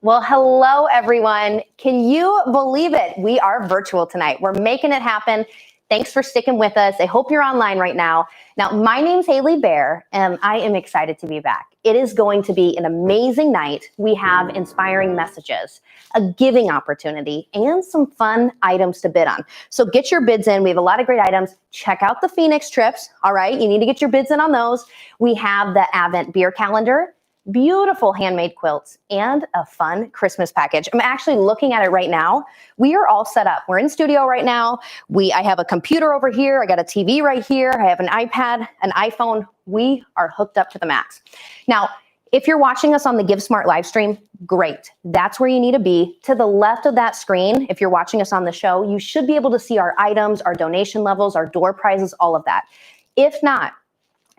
Well, hello, everyone. Can you believe it? We are virtual tonight. We're making it happen. Thanks for sticking with us. I hope you're online right now. Now, my name's Haley Bear, and I am excited to be back. It is going to be an amazing night. We have inspiring messages, a giving opportunity, and some fun items to bid on. So get your bids in. We have a lot of great items. Check out the Phoenix trips, all right? You need to get your bids in on those. We have the Advent beer calendar, beautiful handmade quilts, and a fun Christmas package. I'm actually looking at it right now. We are all set up. We're in studio right now. I have a computer over here. I got a TV right here. I have an iPad, an iPhone. We are hooked up to the max. Now, if you're watching us on the Give Smart live stream, great. That's where you need to be. To the left of that screen, if you're watching us on the show, you should be able to see our items, our donation levels, our door prizes, all of that. If not,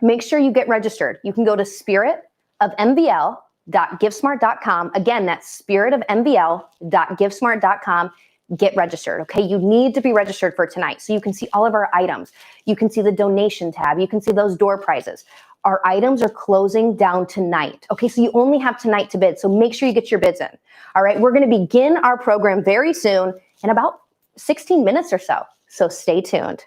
make sure you get registered. You can go to spiritofmvl.givesmart.com. Again, that's spiritofmvl.givesmart.com. Get registered, okay? You need to be registered for tonight so you can see all of our items. You can see the donation tab. You can see those door prizes. Our items are closing down tonight, okay? So you only have tonight to bid, so make sure you get your bids in, all right? We're gonna begin our program very soon in about 16 minutes or so stay tuned.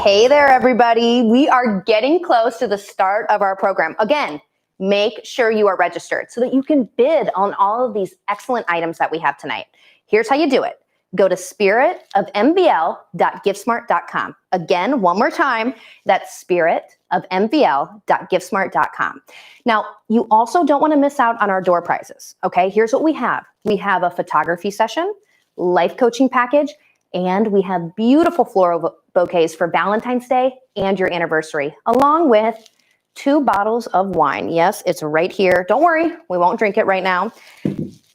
Hey there, everybody. We are getting close to the start of our program. Again, make sure you are registered so that you can bid on all of these excellent items that we have tonight. Here's how you do it. Go to spiritofmvl.giftsmart.com. Again, one more time, that's spiritofmvl.giftsmart.com. Now, you also don't want to miss out on our door prizes, okay? Here's what we have. We have a photography session, life coaching package, and we have beautiful floral bouquets for Valentine's Day and your anniversary, along with 2 bottles of wine. Yes, it's right here. Don't worry, we won't drink it right now.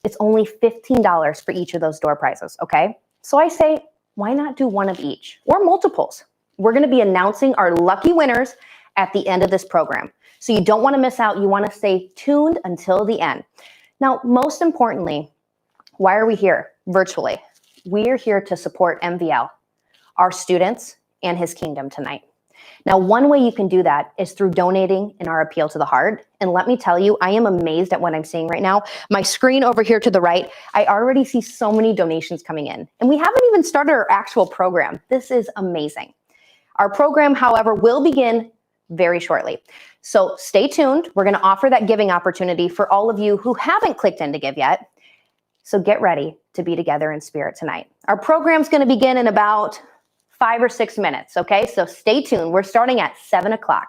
It's only $15 for each of those door prizes, okay? So I say, why not do one of each or multiples? We're gonna be announcing our lucky winners at the end of this program. So you don't wanna miss out. You wanna stay tuned until the end. Now, most importantly, why are we here virtually? We are here to support MVL, our students, and his kingdom tonight. Now, one way you can do that is through donating in our Appeal to the Heart. And let me tell you, I am amazed at what I'm seeing right now. My screen over here to the right, I already see so many donations coming in. And we haven't even started our actual program. This is amazing. Our program, however, will begin very shortly. So stay tuned. We're going to offer that giving opportunity for all of you who haven't clicked in to give yet. So get ready to be together in spirit tonight. Our program's going to begin in about 5 or 6 minutes, okay? So stay tuned. We're starting at 7 o'clock.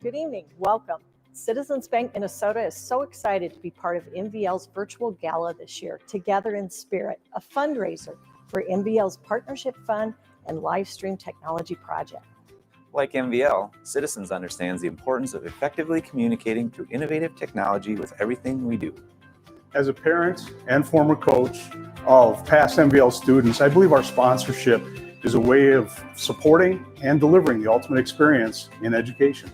Good evening. Welcome. Citizens Bank Minnesota is so excited to be part of MVL's virtual gala this year, Together in Spirit, a fundraiser for MVL's Partnership Fund and live stream technology project. Like MVL, Citizens understands the importance of effectively communicating through innovative technology with everything we do. As a parent and former coach of past MVL students, I believe our sponsorship is a way of supporting and delivering the ultimate experience in education.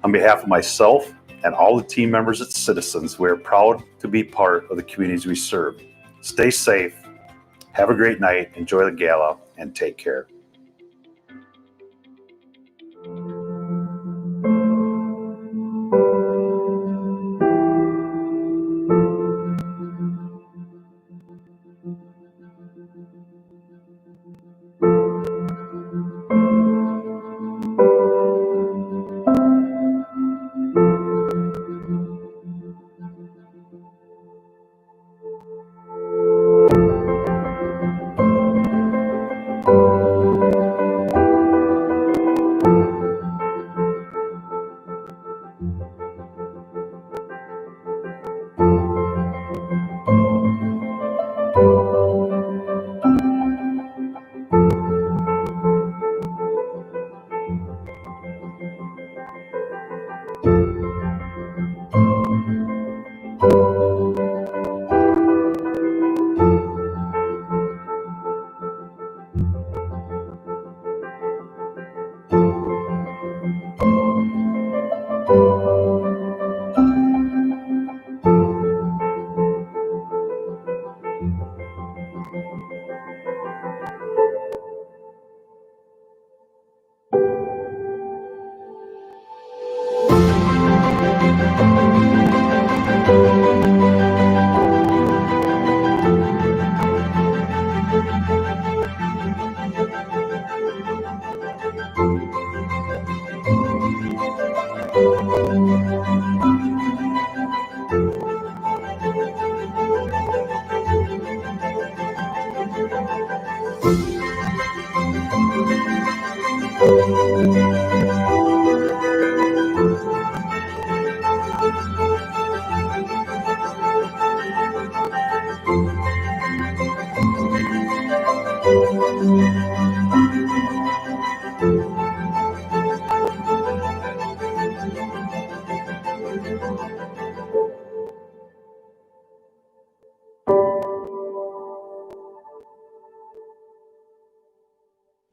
On behalf of myself and all the team members at Citizens, we are proud to be part of the communities we serve. Stay safe, have a great night, enjoy the gala, and take care.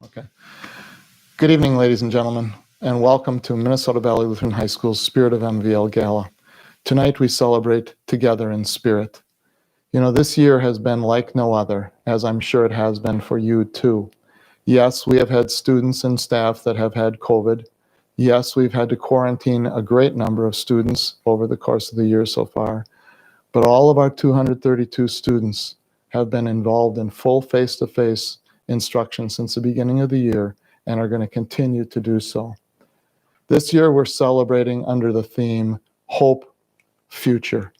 Okay. Good evening, ladies and gentlemen, and welcome to Minnesota Valley Lutheran High School's Spirit of MVL Gala. Tonight we celebrate Together in Spirit. You know, this year has been like no other, as I'm sure it has been for you too. Yes, we have had students and staff that have had COVID. Yes, we've had to quarantine a great number of students over the course of the year so far. But all of our 232 students have been involved in full face-to-face instruction since the beginning of the year and are going to continue to do so. This year we're celebrating under the theme Hope, Future.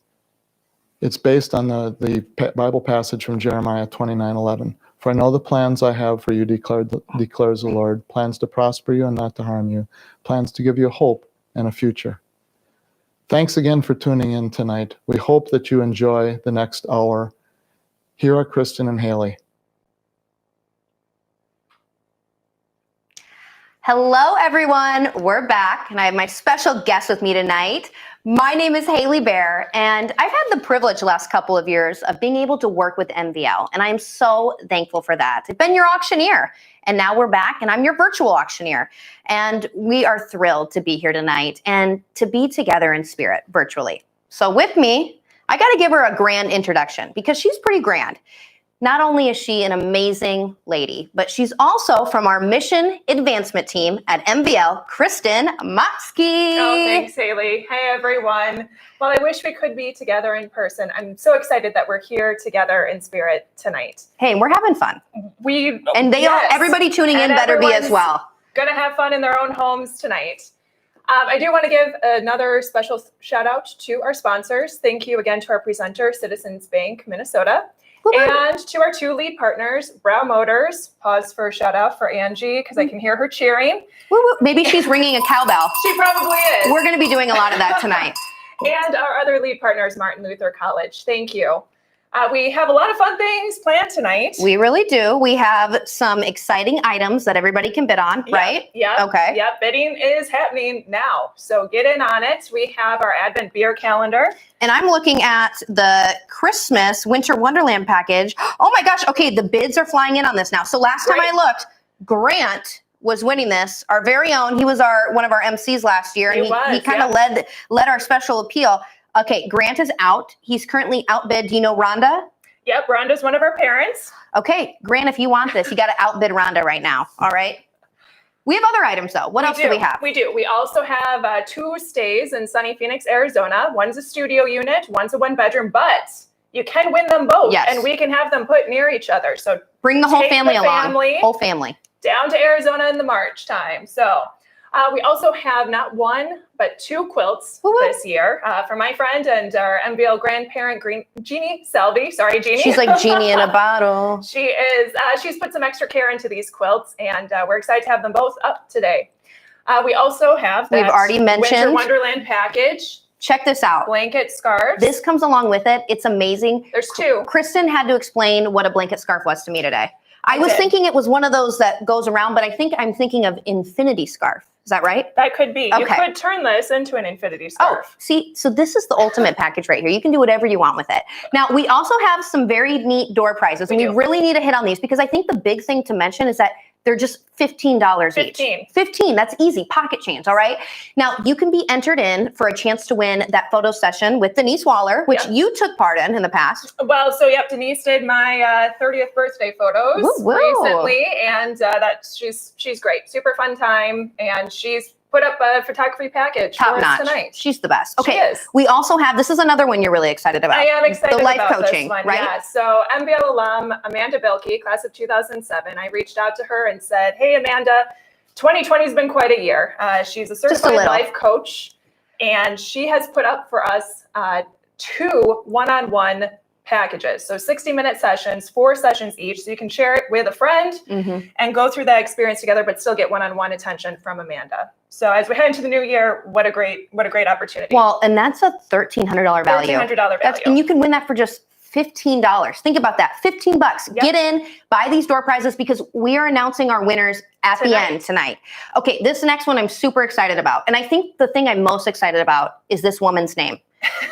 It's based on the Bible passage from Jeremiah 29:11. For I know the plans I have for you, declares the Lord, plans to prosper you and not to harm you, plans to give you hope and a future. Thanks again for tuning in tonight. We hope that you enjoy the next hour. Here are Kristen and Haley. Hello, everyone. We're back, and I have my special guest with me tonight. My name is Haley Bear, and I've had the privilege the last couple of years of being able to work with MVL, and I'm so thankful for that. I've been your auctioneer, and now we're back, and I'm your virtual auctioneer. And we are thrilled to be here tonight and to be together in spirit virtually. So with me, I got to give her a grand introduction because she's pretty grand. Not only is she an amazing lady, but she's also from our mission advancement team at MVL, Kristen Motzke. Oh, thanks, Haley. Hey, everyone. Well, I wish we could be together in person. I'm so excited that we're here together in spirit tonight. Hey, we're having fun. Everybody tuning in better be as well. Gonna have fun in their own homes tonight. I do want to give another special shout out to our sponsors. Thank you again to our presenter, Citizens Bank, Minnesota. And to our two lead partners, Brow Motors. Pause for a shout out for Angie because I can hear her cheering. Maybe she's ringing a cowbell. She probably is. We're going to be doing a lot of that tonight. And our other lead partners, Martin Luther College. Thank you. We have a lot of fun things planned tonight. We really do. We have some exciting items that everybody can bid on, right? Yeah. Okay. Yeah, bidding is happening now. So get in on it. We have our Advent beer calendar. And I'm looking at the Christmas Winter Wonderland package. Oh my gosh. Okay, the bids are flying in on this now. So last time I looked, Grant was winning this, our very own. He was one of our MCs last year, and he kind of led our special appeal. Okay, Grant is out. He's currently outbid. Do you know Rhonda? Yep, Rhonda's one of our parents. Okay, Grant, if you want this, you got to outbid Rhonda right now. All right. We have other items though. What else do we have? We do. We also have 2 stays in sunny Phoenix, Arizona. One's a studio unit, one's a 1-bedroom, but you can win them both, and we can have them put near each other. So bring the whole family along. Whole family down to Arizona in the March time. So. We also have not 1, but 2 quilts this year for my friend and our MVL grandparent, Jeannie Selby. Sorry, Jeannie. She's like Jeannie in a bottle. She is. She's put some extra care into these quilts, and we're excited to have them both up today. We also have that we've already mentioned Winter Wonderland package. Check this out. Blanket scarves. This comes along with it. It's amazing. There's 2. Kristen had to explain what a blanket scarf was to me today. I was thinking it was one of those that goes around, but I'm thinking of infinity scarf. Is that right? That could be. Okay. You could turn this into an infinity scarf. Oh, see, so this is the ultimate package right here. You can do whatever you want with it. Now, we also have some very neat door prizes, and we really need to hit on these because I think the big thing to mention is that they're just $15 each. 15, that's easy, pocket change, all right? Now, you can be entered in for a chance to win that photo session with Denise Waller, which you took part in the past. Well, so Denise did my 30th birthday photos recently, and she's great. Super fun time, and she's put up a photography package Top for notch. us tonight. She's the best. Okay, she is. We also have, this is another one you're really excited about. I am excited the life about coaching, this one. right? Yeah, so MVL alum Amanda Bilkey, class of 2007, I reached out to her and said, hey, Amanda, 2020 has been quite a year. She's a certified life coach, and she has put up for us 2 one-on-one packages. So 60-minute sessions, 4 sessions each. So you can share it with a friend and go through that experience together, but still get one-on-one attention from Amanda. So as we head into the new year, what a great opportunity. Well, and that's a $1,300 value. $1,300 value. And you can win that for just $15. Think about that. $15. Yep. Get in, buy these door prizes because we are announcing our winners at the end tonight. Okay, this next one I'm super excited about. And I think the thing I'm most excited about is this woman's name.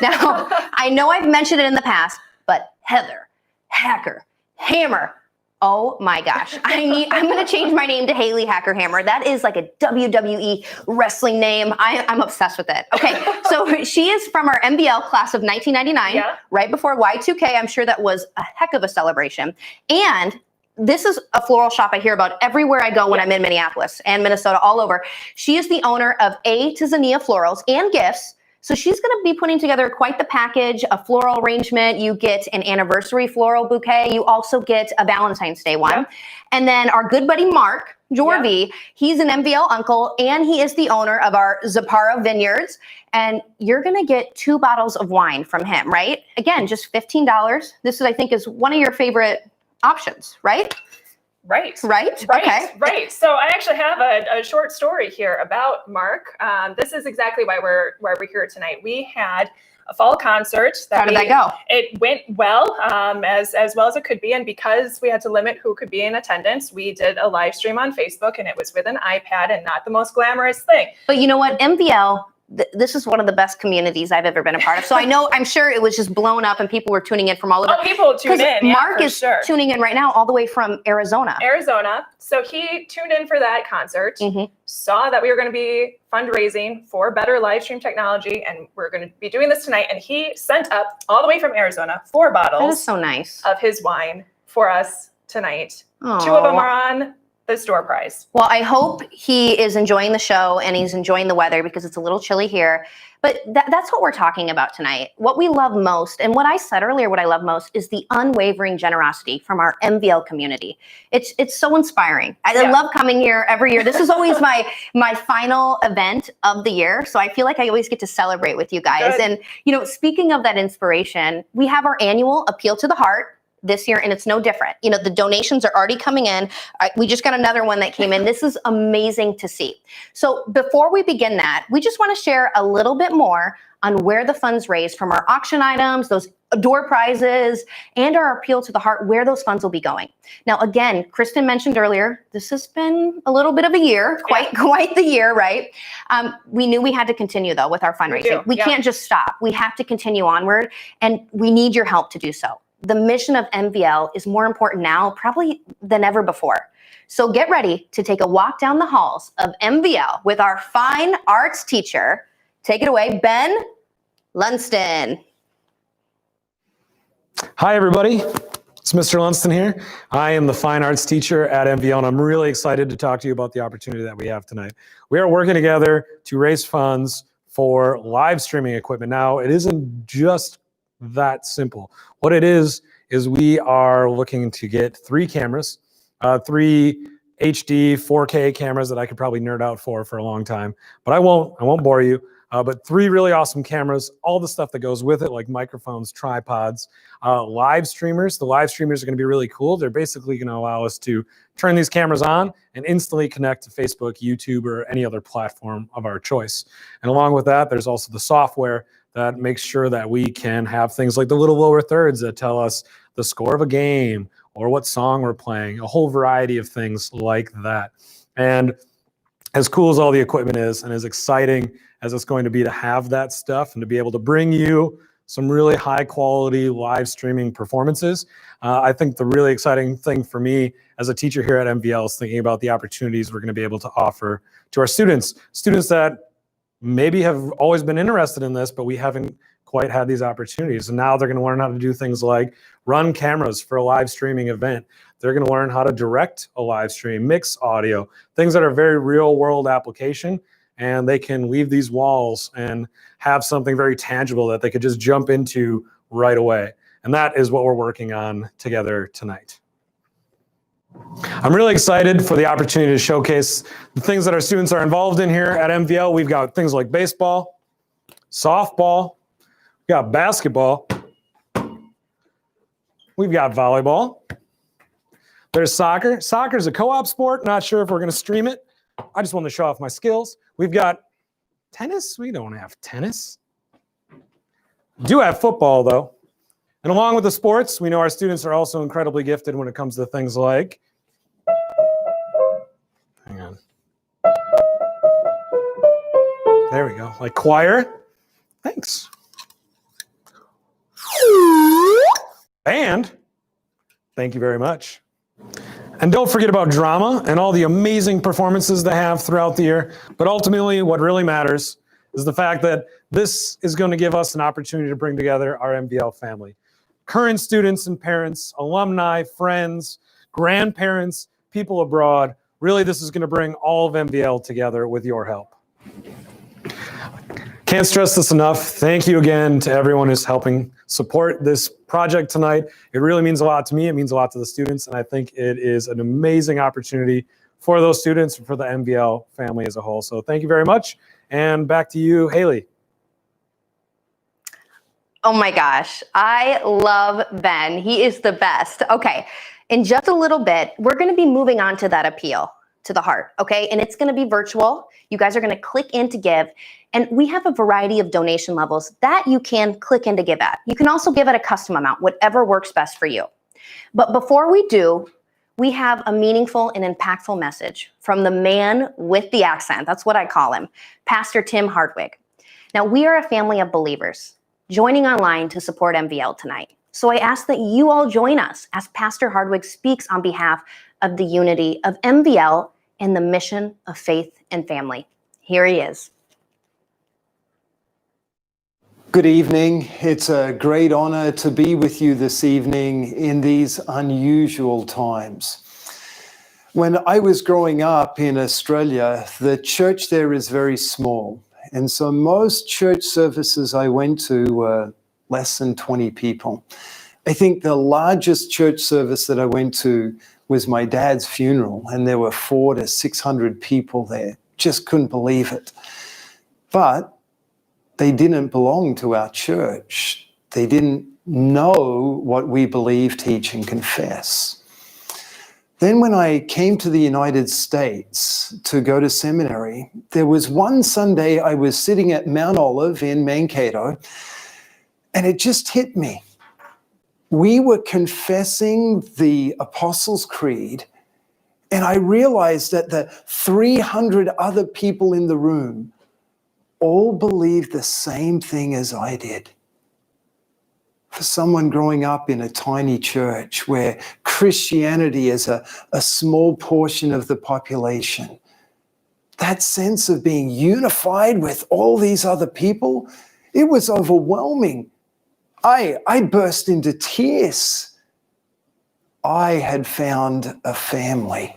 Now, I know I've mentioned it in the past, but Heather Hacker Hammer. Oh my gosh. I'm going to change my name to Haley Hacker Hammer. That is like a WWE wrestling name. I'm obsessed with it. Okay. So she is from our MVL class of 1999, right before Y2K. I'm sure that was a heck of a celebration. And this is a floral shop I hear about everywhere I go when I'm in Minneapolis and Minnesota, all over. She is the owner of A to Zania Florals and Gifts. So she's going to be putting together quite the package, a floral arrangement. You get an anniversary floral bouquet. You also get a Valentine's Day one. Yep. And then our good buddy, Mark Jorvie, he's an MVL uncle, and he is the owner of our Zapara Vineyards. And you're going to get 2 bottles of wine from him, right? Again, just $15. This is, I think, is one of your favorite options, right? Right. Okay. Right. So I actually have a short story here about Mark. This is exactly why we're here tonight. We had a fall concert. How did that go? It went well, as well as it could be. And because we had to limit who could be in attendance, we did a live stream on Facebook, and it was with an iPad and not the most glamorous thing. But you know what? MVL, this is one of the best communities I've ever been a part of. So I'm sure it was just blown up and people were tuning in from all over. Oh, people tune in. Mark is tuning in right now all the way from Arizona. So he tuned in for that concert, saw that we were going to be fundraising for better live stream technology, and we're going to be doing this tonight. And he sent up all the way from Arizona 4 bottles. That is so nice. Of his wine for us tonight. Aww. 2 of them are on the store prize. Well, I hope he is enjoying the show and he's enjoying the weather, because it's a little chilly here. But that's what we're talking about tonight. What we love most, and what I said earlier, what I love most is the unwavering generosity from our MVL community. It's so inspiring. I love coming here every year. This is always my final event of the year. So I feel like I always get to celebrate with you guys. Good. And, speaking of that inspiration, we have our annual Appeal to the Heart this year, and it's no different. The donations are already coming in. We just got another one that came in. This is amazing to see. So before we begin that, we just want to share a little bit more on where the funds raised from our auction items, those door prizes, and our Appeal to the Heart, where those funds will be going. Now, again, Kristen mentioned earlier, this has been a little bit of a year, quite the year, right? We knew we had to continue, though, with our fundraising. We can't just stop. We have to continue onward, and we need your help to do so. The mission of MVL is more important now, probably than ever before. So get ready to take a walk down the halls of MVL with our fine arts teacher. Take it away, Ben Lunston. Hi, everybody. It's Mr. Lunston here. I am the fine arts teacher at MVL, and I'm really excited to talk to you about the opportunity that we have tonight. We are working together to raise funds for live streaming equipment. Now, it isn't just that simple. What it is we are looking to get 3 cameras, 3 HD 4K cameras that I could probably nerd out for a long time, but I won't bore you. But 3 really awesome cameras, all the stuff that goes with it, like microphones, tripods, live streamers. The live streamers are going to be really cool. They're basically going to allow us to turn these cameras on and instantly connect to Facebook, YouTube, or any other platform of our choice. And along with that, there's also the software that makes sure that we can have things like the little lower thirds that tell us the score of a game or what song we're playing, a whole variety of things like that. And as cool as all the equipment is, and as exciting as it's going to be to have that stuff and to be able to bring you some really high quality live streaming performances, I think the really exciting thing for me as a teacher here at MVL is thinking about the opportunities we're going to be able to offer to our students that maybe have always been interested in this, but we haven't quite had these opportunities. And now they're going to learn how to do things like run cameras for a live streaming event. They're going to learn how to direct a live stream, mix audio, things that are very real world application. And they can leave these walls and have something very tangible that they could just jump into right away. And that is what we're working on together tonight. I'm really excited for the opportunity to showcase the things that our students are involved in here at MVL. We've got things like baseball, softball, we've got basketball, we've got volleyball. There's soccer. Soccer is a co-op sport. Not sure if we're going to stream it. I just want to show off my skills. We've got tennis. We don't have tennis. We do have football, though. And along with the sports, we know our students are also incredibly gifted when it comes to things like, hang on. There we go. Like choir. Thanks. And thank you very much. And don't forget about drama and all the amazing performances they have throughout the year. But ultimately, what really matters is the fact that this is going to give us an opportunity to bring together our MVL family. Current students and parents, alumni, friends, grandparents, people abroad. Really, this is going to bring all of MVL together with your help. Can't stress this enough. Thank you again to everyone who's helping support this project tonight. It really means a lot to me. It means a lot to the students. And I think it is an amazing opportunity for those students and for the MVL family as a whole. So thank you very much. And back to you, Haley. Oh my gosh, I love Ben. He is the best. Okay, in just a little bit, we're going to be moving on to that appeal to the heart, okay? And it's gonna be virtual. You guys are gonna click in to give. And we have a variety of donation levels that you can click in to give at. You can also give at a custom amount, whatever works best for you. But before we do, we have a meaningful and impactful message from the man with the accent. That's what I call him, Pastor Tim Hardwig. Now, we are a family of believers joining online to support MVL tonight. So I ask that you all join us as Pastor Hardwig speaks on behalf of the unity of MVL and the mission of faith and family. Here he is. Good evening. It's a great honor to be with you this evening in these unusual times. When I was growing up in Australia, the church there is very small. And so most church services I went to were less than 20 people. I think the largest church service that I went to was my dad's funeral, and there were 400 to 600 people there. Just couldn't believe it. But they didn't belong to our church. They didn't know what we believe, teach, and confess. Then when I came to the United States to go to seminary, there was one Sunday I was sitting at Mount Olive in Mankato, and it just hit me. We were confessing the Apostles' Creed, and I realized that the 300 other people in the room all believed the same thing as I did. For someone growing up in a tiny church where Christianity is a small portion of the population, that sense of being unified with all these other people, it was overwhelming. I burst into tears. I had found a family.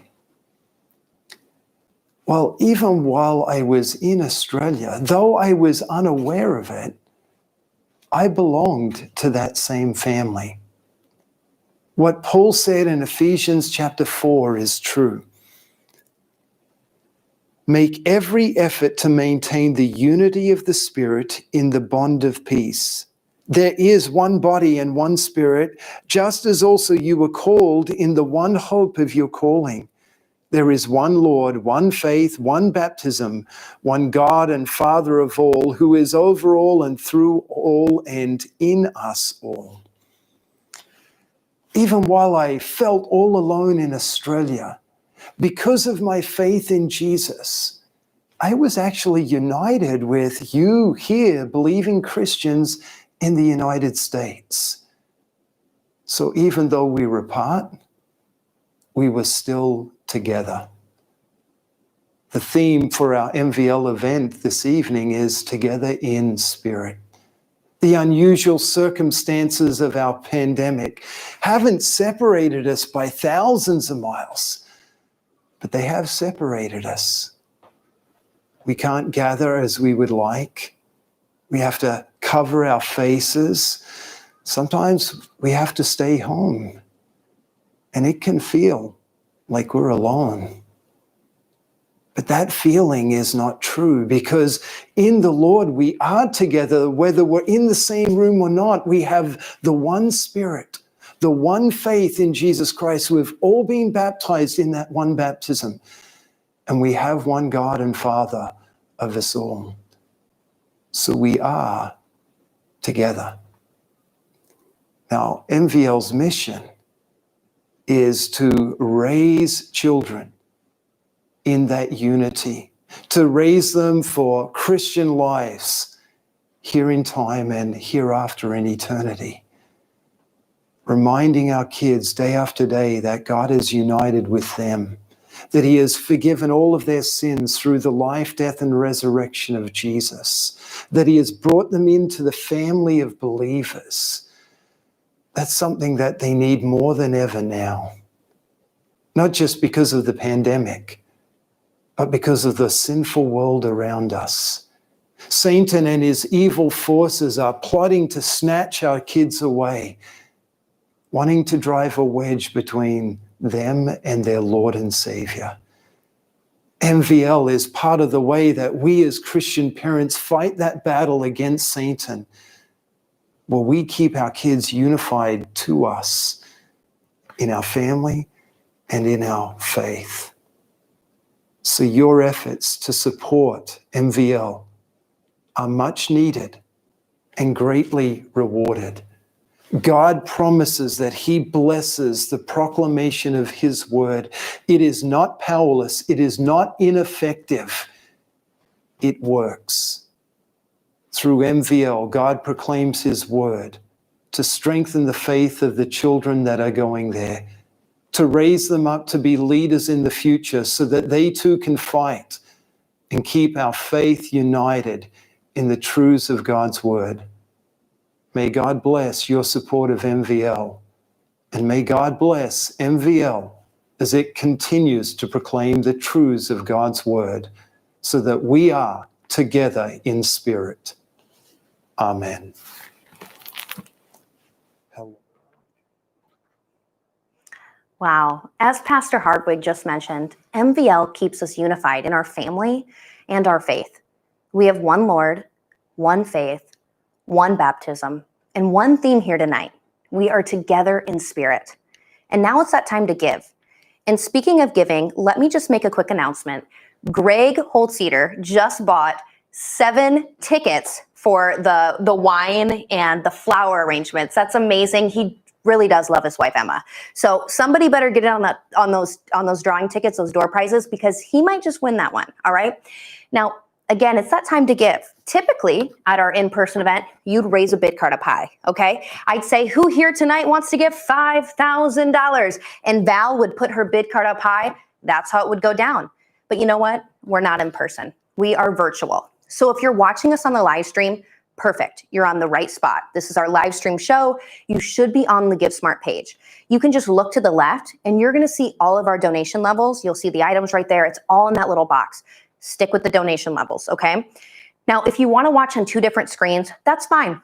Well, even while I was in Australia, though I was unaware of it, I belonged to that same family. What Paul said in Ephesians chapter 4 is true. Make every effort to maintain the unity of the Spirit in the bond of peace. There is one body and one Spirit, just as also you were called in the one hope of your calling. There is one Lord, one faith, one baptism, one God and Father of all, who is over all and through all and in us all. Even while I felt all alone in Australia, because of my faith in Jesus, I was actually united with you here, believing Christians in the United States. So even though we were apart, we were still together. The theme for our MVL event this evening is Together in Spirit. The unusual circumstances of our pandemic haven't separated us by thousands of miles, but they have separated us. We can't gather as we would like. We have to cover our faces. Sometimes we have to stay home, and it can feel like we're alone. But that feeling is not true, because in the Lord we are together, whether we're in the same room or not. We have the one Spirit, the one faith in Jesus Christ. We've all been baptized in that one baptism, and we have one God and Father of us all. So we are together. Now, MVL's mission is to raise children in that unity, to raise them for Christian lives here in time and hereafter in eternity. Reminding our kids day after day that God is united with them, that He has forgiven all of their sins through the life, death, and resurrection of Jesus, that He has brought them into the family of believers. That's something that they need more than ever now. Not just because of the pandemic, but because of the sinful world around us. Satan and his evil forces are plotting to snatch our kids away, wanting to drive a wedge between them and their Lord and Savior. MVL is part of the way that we as Christian parents fight that battle against Satan, where we keep our kids unified to us in our family and in our faith. So your efforts to support MVL are much needed and greatly rewarded. God promises that he blesses the proclamation of his word. It is not powerless. It is not ineffective. It works. Through MVL, God proclaims his word to strengthen the faith of the children that are going there, to raise them up to be leaders in the future so that they too can fight and keep our faith united in the truths of God's word. May God bless your support of MVL, and may God bless MVL as it continues to proclaim the truths of God's word so that we are together in spirit. Amen. Wow. As Pastor Hardwig just mentioned, MVL keeps us unified in our family and our faith. We have one Lord, one faith, one baptism, and one theme here tonight. We are together in spirit. And now it's that time to give. And speaking of giving, let me just make a quick announcement. Greg Holtzeder just bought 7 tickets for the wine and the flower arrangements. That's amazing. He really does love his wife, Emma. So somebody better get in on those drawing tickets, those door prizes, because he might just win that one. All right. Now, again, it's that time to give. Typically, at our in-person event, you'd raise a bid card up high, okay? I'd say, who here tonight wants to give $5,000? And Val would put her bid card up high. That's how it would go down. But you know what? We're not in person. We are virtual. So if you're watching us on the live stream, perfect. You're on the right spot. This is our live stream show. You should be on the GiveSmart page. You can just look to the left, and you're going to see all of our donation levels. You'll see the items right there. It's all in that little box. Stick with the donation levels, okay? Now, if you want to watch on 2 different screens, that's fine.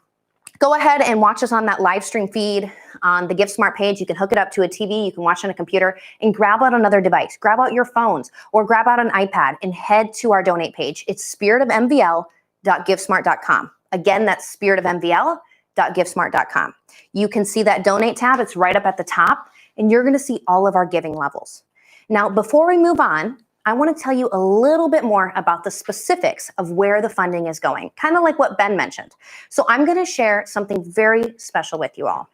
Go ahead and watch us on that live stream feed on the GiveSmart page. You can hook it up to a TV, you can watch on a computer, and grab out another device. Grab out your phones or grab out an iPad and head to our donate page. It's spiritofmvl.givesmart.com. Again, that's spiritofmvl.givesmart.com. You can see that donate tab. It's right up at the top, and you're going to see all of our giving levels. Now, before we move on, I want to tell you a little bit more about the specifics of where the funding is going, kind of like what Ben mentioned. So I'm going to share something very special with you all.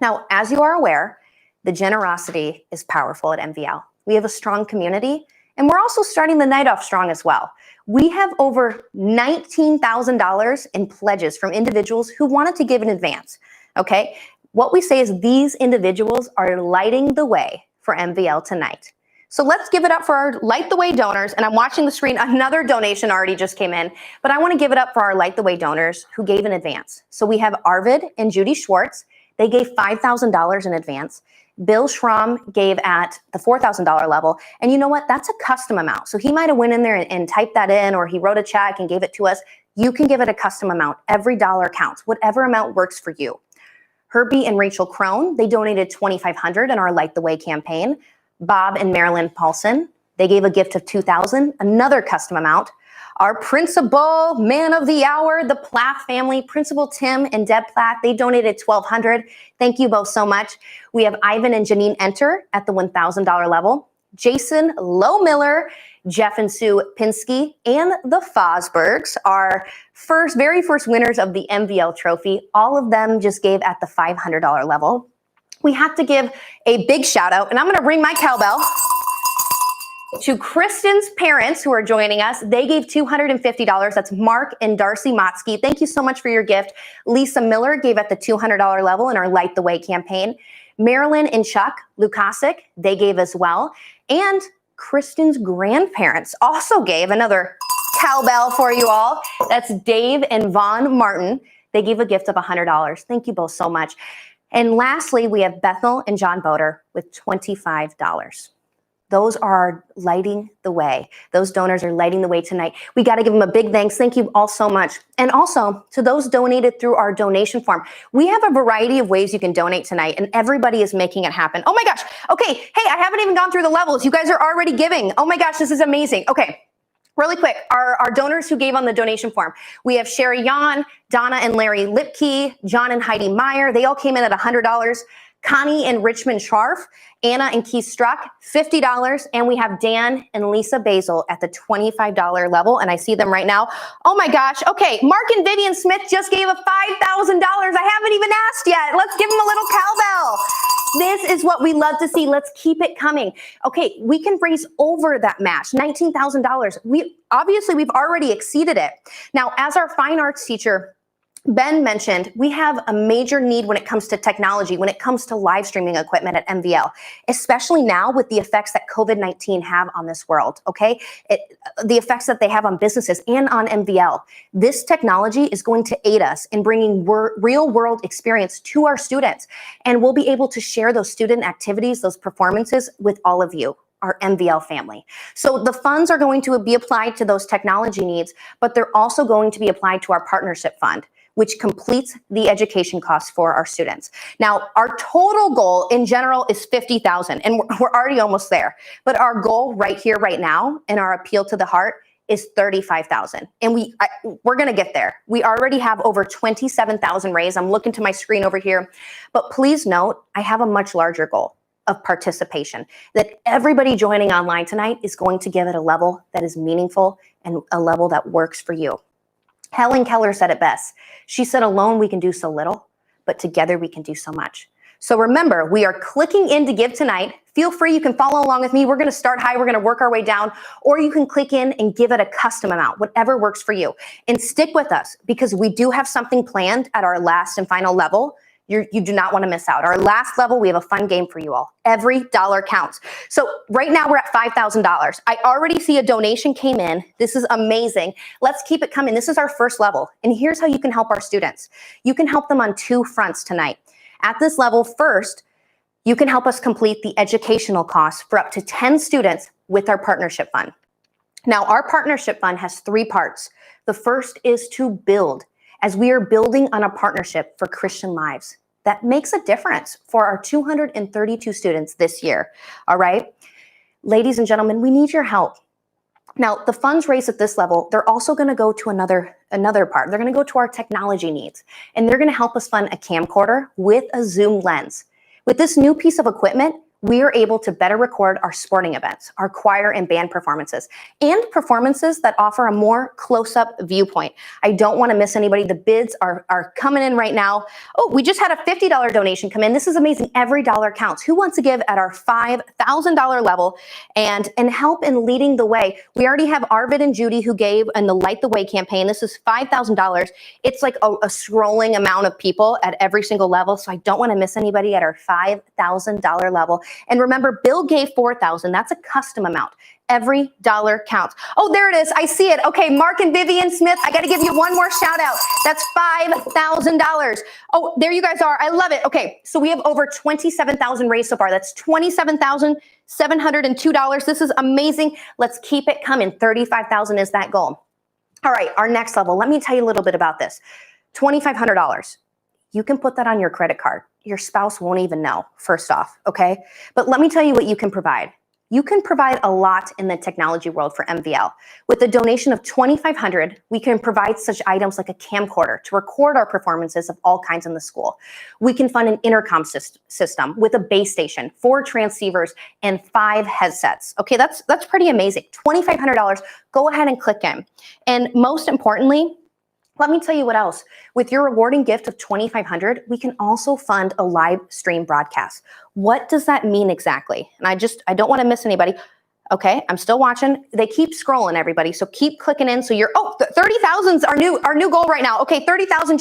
Now, as you are aware, the generosity is powerful at MVL. We have a strong community, and we're also starting the night off strong as well. We have over $19,000 in pledges from individuals who wanted to give in advance, okay? What we say is these individuals are lighting the way for MVL tonight. So let's give it up for our Light the Way donors. And I'm watching the screen. Another donation already just came in. But I want to give it up for our Light the Way donors who gave in advance. So we have Arvid and Judy Schwartz. They gave $5,000 in advance. Bill Schramm gave at the $4,000 level. And you know what? That's a custom amount. So he might have went in there and typed that in, or he wrote a check and gave it to us. You can give it a custom amount. Every dollar counts. Whatever amount works for you. Herbie and Rachel Crone, they donated $2,500 in our Light the Way campaign. Bob and Marilyn Paulson, they gave a gift of $2,000, another custom amount. Our principal man of the hour, the Plath family, Principal Tim and Deb Plath, they donated $1,200. Thank you both so much. We have Ivan and Janine Enter at the $1,000 level. Jason Lowe Miller, Jeff and Sue Pinsky, and the Fosbergs are very first winners of the MVL trophy. All of them just gave at the $500 level. We have to give a big shout out, and I'm going to ring my cowbell, to Kristen's parents who are joining us. They gave $250. That's Mark and Darcy Motsky. Thank you so much for your gift. Lisa Miller gave at the $200 level in our Light the Way campaign. Marilyn and Chuck Lukasik, they gave as well. And Kristen's grandparents also gave another cowbell for you all. That's Dave and Vaughn Martin. They gave a gift of $100. Thank you both so much. And lastly, we have Bethel and John Boder with $25. Those are lighting the way. Those donors are lighting the way tonight. We got to give them a big thanks. Thank you all so much. And also to those donated through our donation form. We have a variety of ways you can donate tonight, and everybody is making it happen. Oh my gosh. Okay. Hey, I haven't even gone through the levels. You guys are already giving. Oh my gosh, this is amazing. Okay. Really quick, our donors who gave on the donation form. We have Sherry Yon, Donna and Larry Lipke, John and Heidi Meyer. They all came in at $100. Connie and Richmond Scharf, Anna and Keith Struck, $50. And we have Dan and Lisa Basil at the $25 level. And I see them right now. Oh my gosh. Okay. Mark and Vivian Smith just gave a $5,000. I haven't even asked yet. Let's give them a little cowbell. This is what we love to see. Let's keep it coming. Okay, we can raise over that match, $19,000. We've already exceeded it. Now, as our fine arts teacher, Ben mentioned, we have a major need when it comes to technology, when it comes to live streaming equipment at MVL, especially now with the effects that COVID-19 have on this world, okay? The effects that they have on businesses and on MVL. This technology is going to aid us in bringing real world experience to our students, and we'll be able to share those student activities, those performances with all of you, our MVL family. So the funds are going to be applied to those technology needs, but they're also going to be applied to our partnership fund, which completes the education costs for our students. Now, our total goal in general is $50,000, and we're already almost there. But our goal right here, right now, and our appeal to the heart is $35,000, and we're gonna get there. We already have over 27,000 raised. I'm looking to my screen over here, but please note, I have a much larger goal of participation, that everybody joining online tonight is going to give it a level that is meaningful and a level that works for you. Helen Keller said it best. She said, alone we can do so little, but together we can do so much. So remember, we are clicking in to give tonight. Feel free, you can follow along with me. We're gonna start high, we're gonna work our way down, or you can click in and give it a custom amount, whatever works for you. And stick with us, because we do have something planned at our last and final level. You do not want to miss out. Our last level, we have a fun game for you all. Every dollar counts. So right now we're at $5,000. I already see a donation came in. This is amazing. Let's keep it coming. This is our first level. And here's how you can help our students. You can help them on two fronts tonight. At this level, first, you can help us complete the educational costs for up to 10 students with our partnership fund. Now, our partnership fund has three parts. The first is to build, as we are building on a partnership for Christian lives that makes a difference for our 232 students this year, all right? Ladies and gentlemen, we need your help. Now, the funds raised at this level, they're also gonna go to another part. They're gonna go to our technology needs, and they're gonna help us fund a camcorder with a zoom lens. With this new piece of equipment, we are able to better record our sporting events, our choir and band performances, and performances that offer a more close-up viewpoint. I don't want to miss anybody. The bids are coming in right now. Oh, we just had a $50 donation come in. This is amazing. Every dollar counts. Who wants to give at our $5,000 level and help in leading the way? We already have Arvid and Judy who gave in the Light the Way campaign. This is $5,000. It's like a scrolling amount of people at every single level, so I don't want to miss anybody at our $5,000 level. And remember, Bill gave $4,000. That's a custom amount. Every dollar counts. Oh, there it is. I see it. Okay, Mark and Vivian Smith, I got to give you one more shout out. That's $5,000. Oh, there you guys are. I love it. Okay, so we have over 27,000 raised so far. That's $27,702. This is amazing. Let's keep it coming. 35,000 is that goal. All right, our next level. Let me tell you a little bit about this. $2,500. You can put that on your credit card. Your spouse won't even know, first off, okay? But let me tell you what you can provide. You can provide a lot in the technology world for MVL. With a donation of $2,500, we can provide such items like a camcorder to record our performances of all kinds in the school. We can fund an intercom system with a base station, 4 transceivers, and 5 headsets. Okay, that's pretty amazing. $2,500, go ahead and click in. And most importantly, let me tell you what else. With your rewarding gift of $2,500, we can also fund a live stream broadcast. What does that mean exactly? And I don't want to miss anybody. Okay, I'm still watching. They keep scrolling, everybody. So keep clicking in. So 30,000's our new goal right now. Okay, 30,000.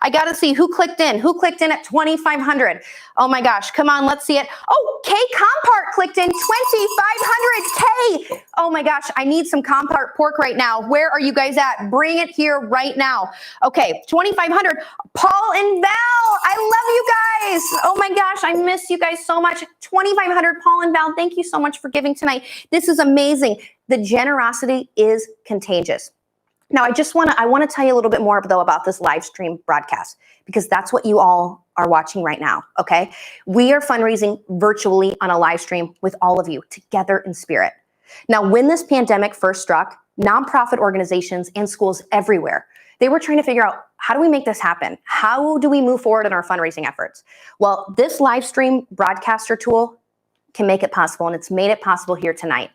I got to see who clicked in. Who clicked in at 2,500? Oh my gosh, come on, let's see it. Oh, Kay Compart clicked in 2,500. Kay. Oh my gosh, I need some Compart pork right now. Where are you guys at? Bring it here right now. Okay, 2,500. Paul and Val, I love you guys. Oh my gosh, I miss you guys so much. 2,500, Paul and Val, thank you so much for giving tonight. This is amazing. The generosity is contagious. Now, I want to tell you a little bit more though about this live stream broadcast, because that's what you all are watching right now, okay? We are fundraising virtually on a live stream with all of you together in spirit. Now, when this pandemic first struck, nonprofit organizations and schools everywhere, They were trying to figure out, how do we make this happen? How do we move forward in our fundraising efforts? Well, this live stream broadcaster tool can make it possible, and it's made it possible here tonight.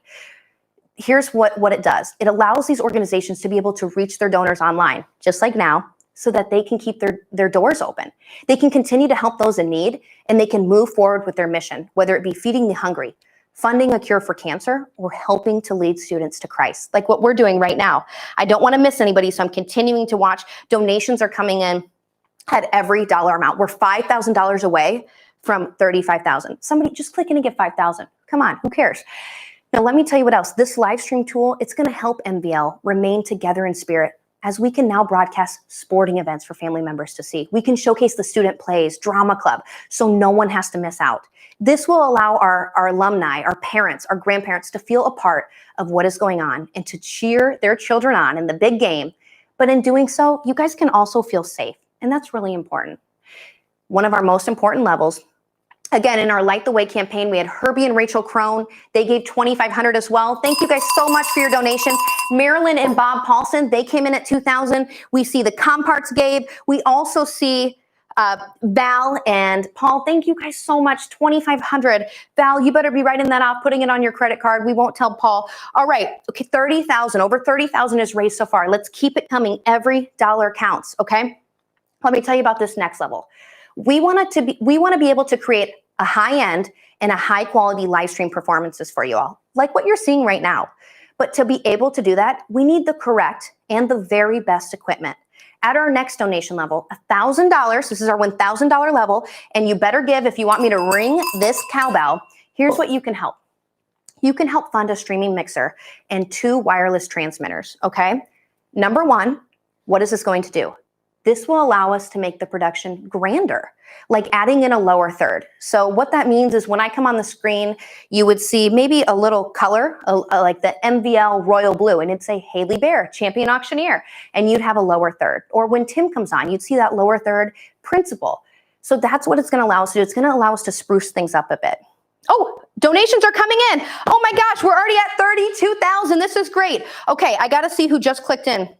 Here's what it does. It allows these organizations to be able to reach their donors online, just like now, so that they can keep their doors open. They can continue to help those in need, and they can move forward with their mission, whether it be feeding the hungry, funding a cure for cancer, or helping to lead students to Christ, like what we're doing right now. I don't want to miss anybody, so I'm continuing to watch. Donations are coming in at every dollar amount. We're $5,000 away from $35,000. Somebody just click in and get $5,000. Come on, who cares? Now, let me tell you what else. This live stream tool, it's going to help MVL remain together in spirit, as we can now broadcast sporting events for family members to see. We can showcase the student plays, drama club, so no one has to miss out. This will allow our alumni, our parents, our grandparents to feel a part of what is going on and to cheer their children on in the big game. But in doing so, you guys can also feel safe, and that's really important. One of our most important levels, again, in our Light the Way campaign, we had Herbie and Rachel Crone. They gave $2,500 as well. Thank you guys so much for your donation. Marilyn and Bob Paulson, they came in at $2,000. We see the Comparts gave. We also see Val and Paul. Thank you guys so much. $2,500. Val, you better be writing that off, putting it on your credit card. We won't tell Paul. All right, okay, $30,000. Over $30,000 is raised so far. Let's keep it coming. Every dollar counts, okay? Let me tell you about this next level. We want to be able to create a high-end and a high-quality live stream performances for you all, like what you're seeing right now. But to be able to do that, we need the correct and the very best equipment. At our next donation level, $1,000, this is our $1,000 level, and you better give if you want me to ring this cowbell. Here's what you can help. You can help fund a streaming mixer and 2 wireless transmitters, okay? Number one, what is this going to do? This will allow us to make the production grander, like adding in a lower third. So what that means is when I come on the screen, you would see maybe a little color, like the MVL royal blue, and it'd say Haley Bear, champion auctioneer, and you'd have a lower third. Or when Tim comes on, you'd see that lower third principal. So that's what it's going to allow us to do. It's going to allow us to spruce things up a bit. Oh, donations are coming in. Oh my gosh, we're already at 32,000. This is great. Okay, I got to see who just clicked in.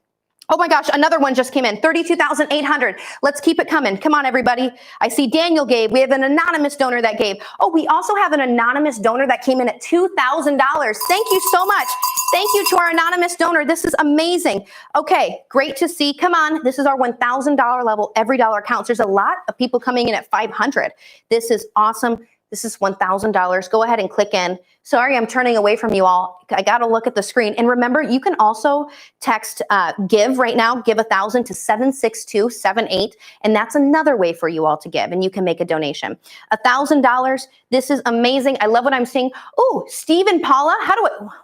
Oh my gosh, another one just came in, 32,800. Let's keep it coming. Come on, everybody. I see Daniel gave. We have an anonymous donor that gave. Oh, we also have an anonymous donor that came in at $2,000. Thank you so much. Thank you to our anonymous donor. This is amazing. Okay, great to see. Come on, this is our $1,000 level. Every dollar counts. There's a lot of people coming in at 500. This is awesome. This is $1,000. Go ahead and click in. Sorry, I'm turning away from you all. I got to look at the screen. And remember, you can also text give right now, give 1,000 to 76278. And that's another way for you all to give. And you can make a donation. $1,000. This is amazing. I love what I'm seeing. Oh, Steve and Paula.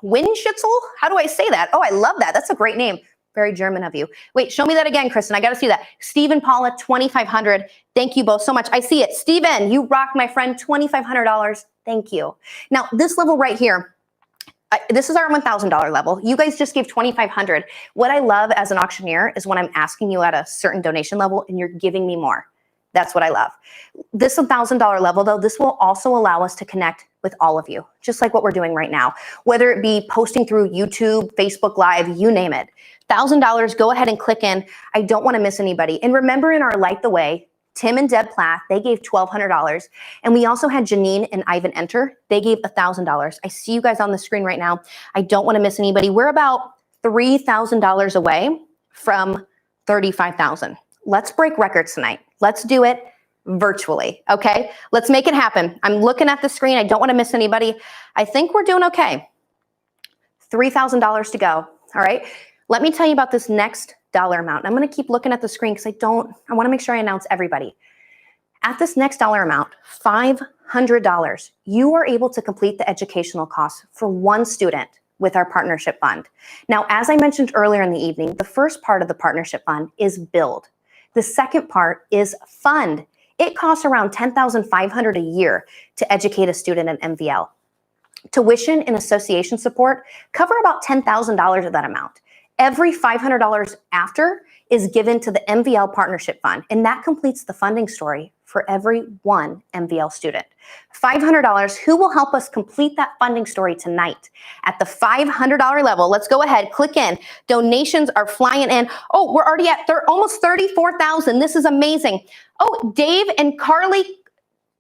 Winschitzel? How do I say that? Oh, I love that. That's a great name. Very German of you. Wait, show me that again, Kristen. I got to see that. Stephen, Paula, $2,500. Thank you both so much. I see it. Stephen, you rock, my friend. $2,500. Thank you. Now, this level right here, this is our $1,000 level. You guys just gave $2,500. What I love as an auctioneer is when I'm asking you at a certain donation level and you're giving me more. That's what I love. This $1,000 level, though, this will also allow us to connect with all of you, just like what we're doing right now, whether it be posting through YouTube, Facebook Live, you name it. $1,000, go ahead and click in. I don't want to miss anybody. And remember, in our Light the Way, Tim and Deb Plath, they gave $1,200. And we also had Janine and Ivan Enter. They gave $1,000. I see you guys on the screen right now. I don't want to miss anybody. We're about $3,000 away from $35,000. Let's break records tonight. Let's do it virtually, okay? Let's make it happen. I'm looking at the screen. I don't want to miss anybody. I think we're doing okay. $3,000 to go, all right? Let me tell you about this next dollar amount. I'm going to keep looking at the screen because I want to make sure I announce everybody. At this next dollar amount, $500, you are able to complete the educational costs for one student with our partnership fund. Now, as I mentioned earlier in the evening, the first part of the partnership fund is build. The second part is fund. It costs around $10,500 a year to educate a student at MVL. Tuition and association support cover about $10,000 of that amount. Every $500 after is given to the MVL Partnership Fund, and that completes the funding story for every one MVL student. $500, who will help us complete that funding story tonight? At the $500 level, let's go ahead, click in. Donations are flying in. Oh, we're already at almost 34,000. This is amazing. Oh, Dave and Carly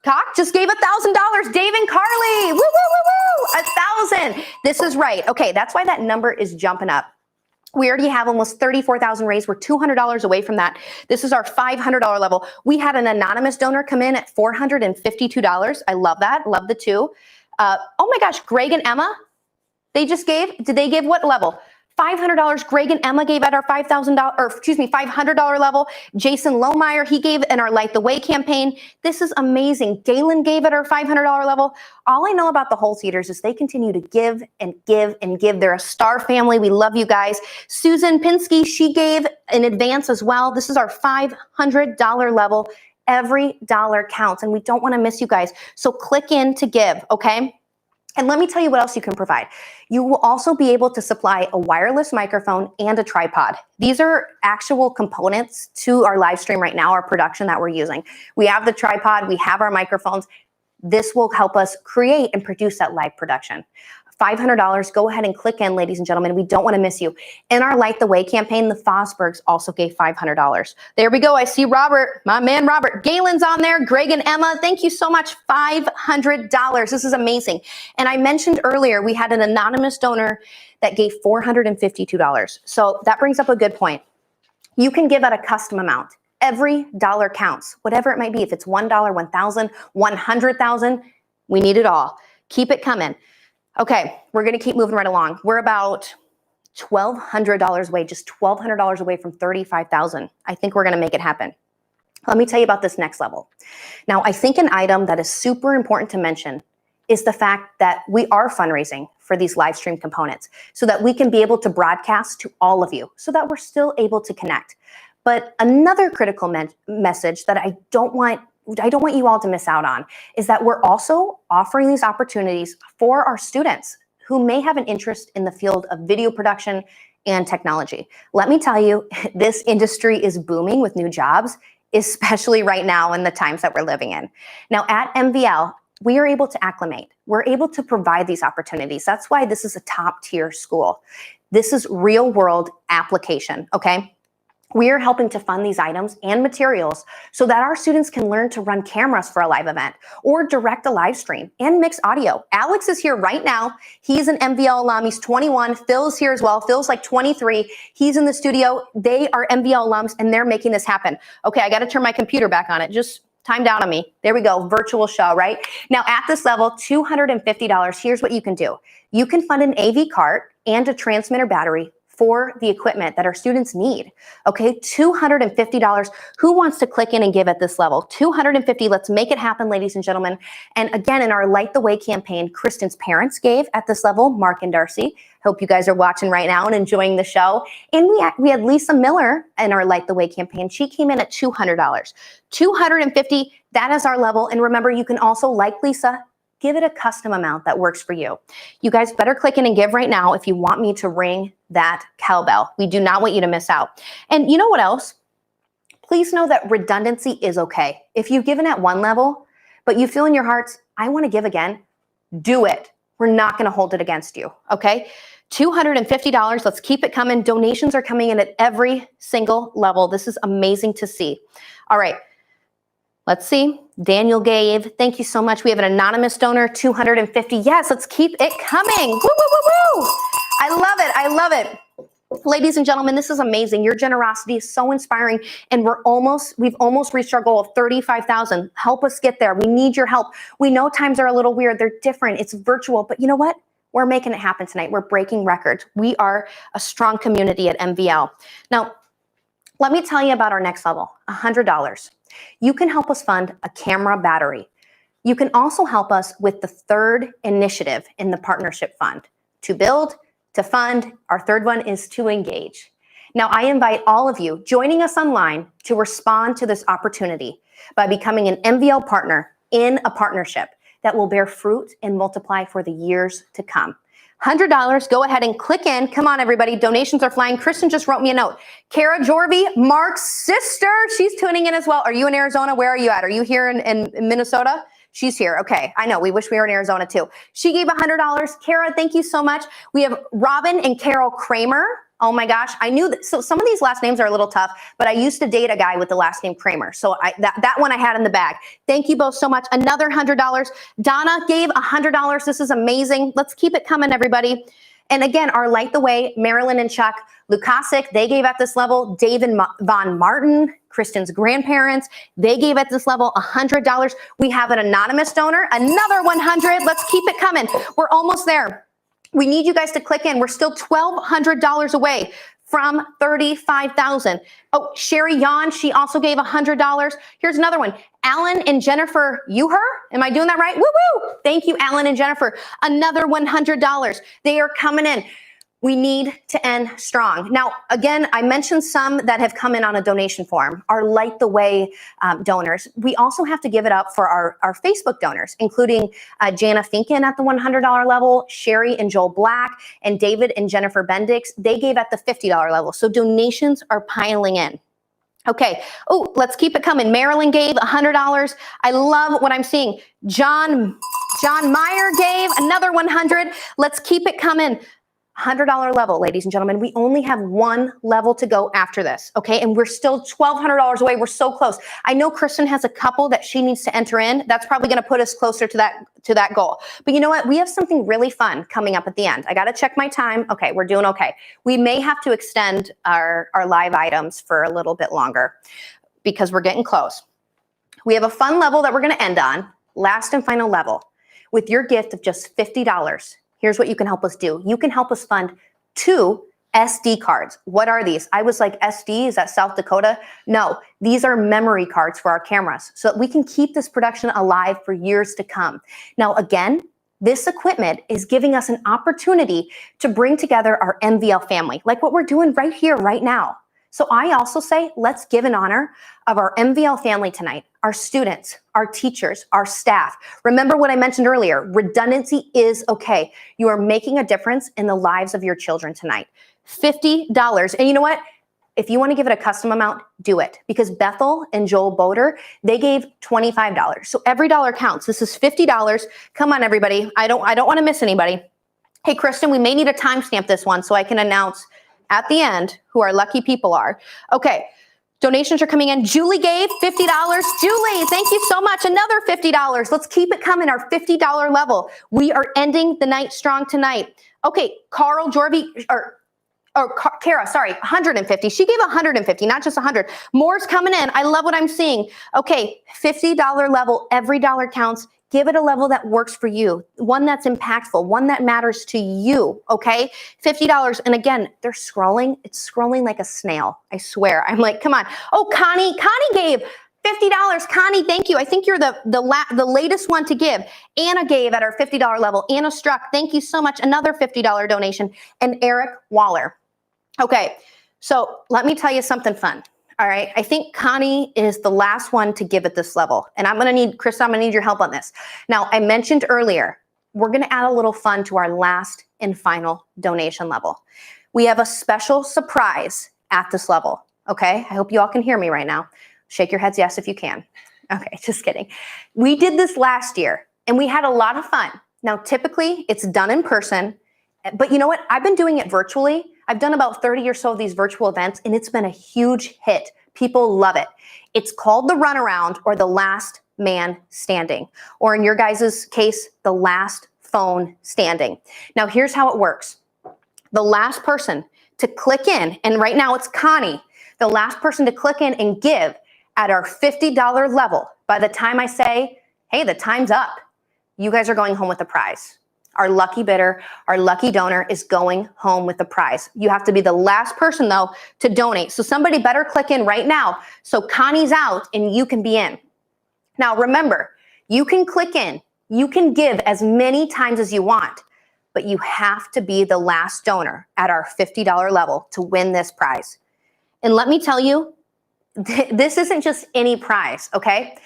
Cock just gave $1,000. Dave and Carly, woo, woo, woo, woo, 1,000. This is right. Okay, that's why that number is jumping up. We already have almost 34,000 raised. We're $200 away from that. This is our $500 level. We had an anonymous donor come in at $452. I love that. Love the two. Oh my gosh, Greg and Emma, they just gave. Did they give what level? $500. Greg and Emma gave at our $500 level. Jason Lohmeyer, he gave in our Light the Way campaign. This is amazing. Galen gave at our $500 level. All I know about the Whole Seaters is they continue to give and give and give. They're a star family. We love you guys. Susan Pinsky, she gave in advance as well. This is our $500 level. Every dollar counts, and we don't want to miss you guys. So click in to give, okay? And let me tell you what else you can provide. You will also be able to supply a wireless microphone and a tripod. These are actual components to our live stream right now, our production that we're using. We have the tripod, we have our microphones. This will help us create and produce that live production. $500, go ahead and click in, ladies and gentlemen. We don't want to miss you. In our Light the Way campaign, the Fosbergs also gave $500. There we go. I see Robert, my man Robert. Galen's on there. Greg and Emma, thank you so much. $500. This is amazing. And I mentioned earlier, we had an anonymous donor that gave $452. So that brings up a good point. You can give at a custom amount. Every dollar counts, whatever it might be. If it's $1, 1,000, 100,000, we need it all. Keep it coming. Okay, we're going to keep moving right along. We're about $1,200 away, just $1,200 away from $35,000. I think we're going to make it happen. Let me tell you about this next level. Now, I think an item that is super important to mention is the fact that we are fundraising for these live stream components so that we can be able to broadcast to all of you so that we're still able to connect. But another critical message that I don't want you all to miss out on is that we're also offering these opportunities for our students who may have an interest in the field of video production and technology. Let me tell you, this industry is booming with new jobs, especially right now in the times that we're living in. Now at MVL, we are able to acclimate. We're able to provide these opportunities. That's why this is a top tier school. This is real world application, okay? We are helping to fund these items and materials so that our students can learn to run cameras for a live event or direct a live stream and mix audio. Alex is here right now. He's an MVL alum. He's 21. Phil's here as well. Phil's like 23. He's in the studio. They are MVL alums and they're making this happen. Okay, I got to turn my computer back on. It just timed out on me. There we go. Virtual show, right? Now at this level, $250. Here's what you can do. You can fund an AV cart and a transmitter battery for the equipment that our students need. Okay, $250. Who wants to click in and give at this level? $250. Let's make it happen, ladies and gentlemen. And again, in our Light the Way campaign, Kristen's parents gave at this level, Mark and Darcy. Hope you guys are watching right now and enjoying the show. And we had Lisa Miller in our Light the Way campaign. She came in at $200. $250, that is our level. And remember, you can also, like Lisa, give it a custom amount that works for you. You guys better click in and give right now if you want me to ring that cowbell. We do not want you to miss out. And you know what else? Please know that redundancy is okay. If you've given at one level, but you feel in your hearts, I want to give again, do it. We're not going to hold it against you, okay? $250, let's keep it coming. Donations are coming in at every single level. This is amazing to see. All right. Let's see. Daniel gave. Thank you so much. We have an anonymous donor, $250. Yes, let's keep it coming. Woo, woo, woo, woo. I love it. I love it. Ladies and gentlemen, this is amazing. Your generosity is so inspiring. And we've almost reached our goal of 35,000. Help us get there. We need your help. We know times are a little weird. They're different. It's virtual. But you know what? We're making it happen tonight. We're breaking records. We are a strong community at MVL. Now, let me tell you about our next level, $100. You can help us fund a camera battery. You can also help us with the third initiative in the partnership fund, to build, to fund. Our third one is to engage. Now, I invite all of you joining us online to respond to this opportunity by becoming an MVL partner in a partnership that will bear fruit and multiply for the years to come. $100. Go ahead and click in. Come on, everybody. Donations are flying. Kristen just wrote me a note. Kara Jorvie, Mark's sister. She's tuning in as well. Are you in Arizona? Where are you at? Are you here in Minnesota? She's here. Okay. I know. We wish we were in Arizona too. She gave $100. Kara, thank you so much. We have Robin and Carol Kramer. Oh my gosh. I knew that. So some of these last names are a little tough, but I used to date a guy with the last name Kramer. So that one I had in the bag. Thank you both so much. Another $100. Donna gave $100. This is amazing. Let's keep it coming, everybody. And again, our Light the Way, Marilyn and Chuck Lukasik, they gave at this level. David Von Martin, Kristen's grandparents, they gave at this level $100. We have an anonymous donor, another 100. Let's keep it coming. We're almost there. We need you guys to click in. We're still $1,200 away from 35,000. Oh, Sherry Yon, she also gave $100. Here's another one. Alan and Jennifer Uher. Am I doing that right? Woo woo. Thank you, Alan and Jennifer. Another $100. They are coming in. We need to end strong. Now, again, I mentioned some that have come in on a donation form, our Light the Way donors. We also have to give it up for our Facebook donors, including Jana Finken at the $100 level, Sherry and Joel Black, and David and Jennifer Bendix. They gave at the $50 level. So donations are piling in. Okay. Oh, let's keep it coming. Marilyn gave $100. I love what I'm seeing. John Meyer gave another 100. Let's keep it coming. $100 level, ladies and gentlemen. We only have one level to go after this, okay? And we're still $1,200 away. We're so close. I know Kristen has a couple that she needs to enter in. That's probably going to put us closer to that goal. But you know what? We have something really fun coming up at the end. I got to check my time. Okay, we're doing okay. We may have to extend our live items for a little bit longer because we're getting close. We have a fun level that we're going to end on, last and final level, with your gift of just $50. Here's what you can help us do. You can help us fund 2 SD cards. What are these? I was like, SD, is that South Dakota? No, these are memory cards for our cameras so that we can keep this production alive for years to come. Now, again, this equipment is giving us an opportunity to bring together our MVL family, like what we're doing right here, right now. So I also say, let's give in honor of our MVL family tonight, our students, our teachers, our staff. Remember what I mentioned earlier, redundancy is okay. You are making a difference in the lives of your children tonight. $50. And you know what? If you want to give it a custom amount, do it. Because Bethel and Joel Boder, they gave $25. So every dollar counts. This is $50. Come on, everybody. I don't want to miss anybody. Hey, Kristen, we may need to timestamp this one so I can announce at the end who our lucky people are. Okay, donations are coming in. Julie gave $50. Julie, thank you so much. Another $50. Let's keep it coming, our $50 level. We are ending the night strong tonight. Okay, Carl Jorvie, Kara, sorry, 150. She gave 150, not just 100. More's coming in. I love what I'm seeing. Okay, $50 level, every dollar counts. Give it a level that works for you, one that's impactful, one that matters to you, okay? $50. And again, they're scrolling. It's scrolling like a snail. I swear. I'm like, come on. Oh, Connie gave $50. Connie, thank you. I think you're the latest one to give. Anna gave at our $50 level. Anna Struck, thank you so much. Another $50 donation. And Eric Waller. Okay, so let me tell you something fun. All right, I think Connie is the last one to give at this level. And Chris, I'm gonna need your help on this. Now, I mentioned earlier, we're gonna add a little fun to our last and final donation level. We have a special surprise at this level, okay? I hope you all can hear me right now. Shake your heads yes if you can. Okay, just kidding. We did this last year and we had a lot of fun. Now, typically it's done in person, but you know what? I've been doing it virtually. I've done about 30 or so of these virtual events, and it's been a huge hit. People love it. It's called the runaround or the last man standing, or in your guys' case, the last phone standing. Now, here's how it works. The last person to click in, and right now it's Connie, the last person to click in and give at our $50 level, by the time I say, hey, the time's up, you guys are going home with a prize. Our lucky bidder, our lucky donor is going home with the prize. You have to be the last person, though, to donate. So somebody better click in right now so Connie's out and you can be in. Now, remember, you can click in. You can give as many times as you want, but you have to be the last donor at our $50 level to win this prize. And let me tell you, this isn't just any prize, okay?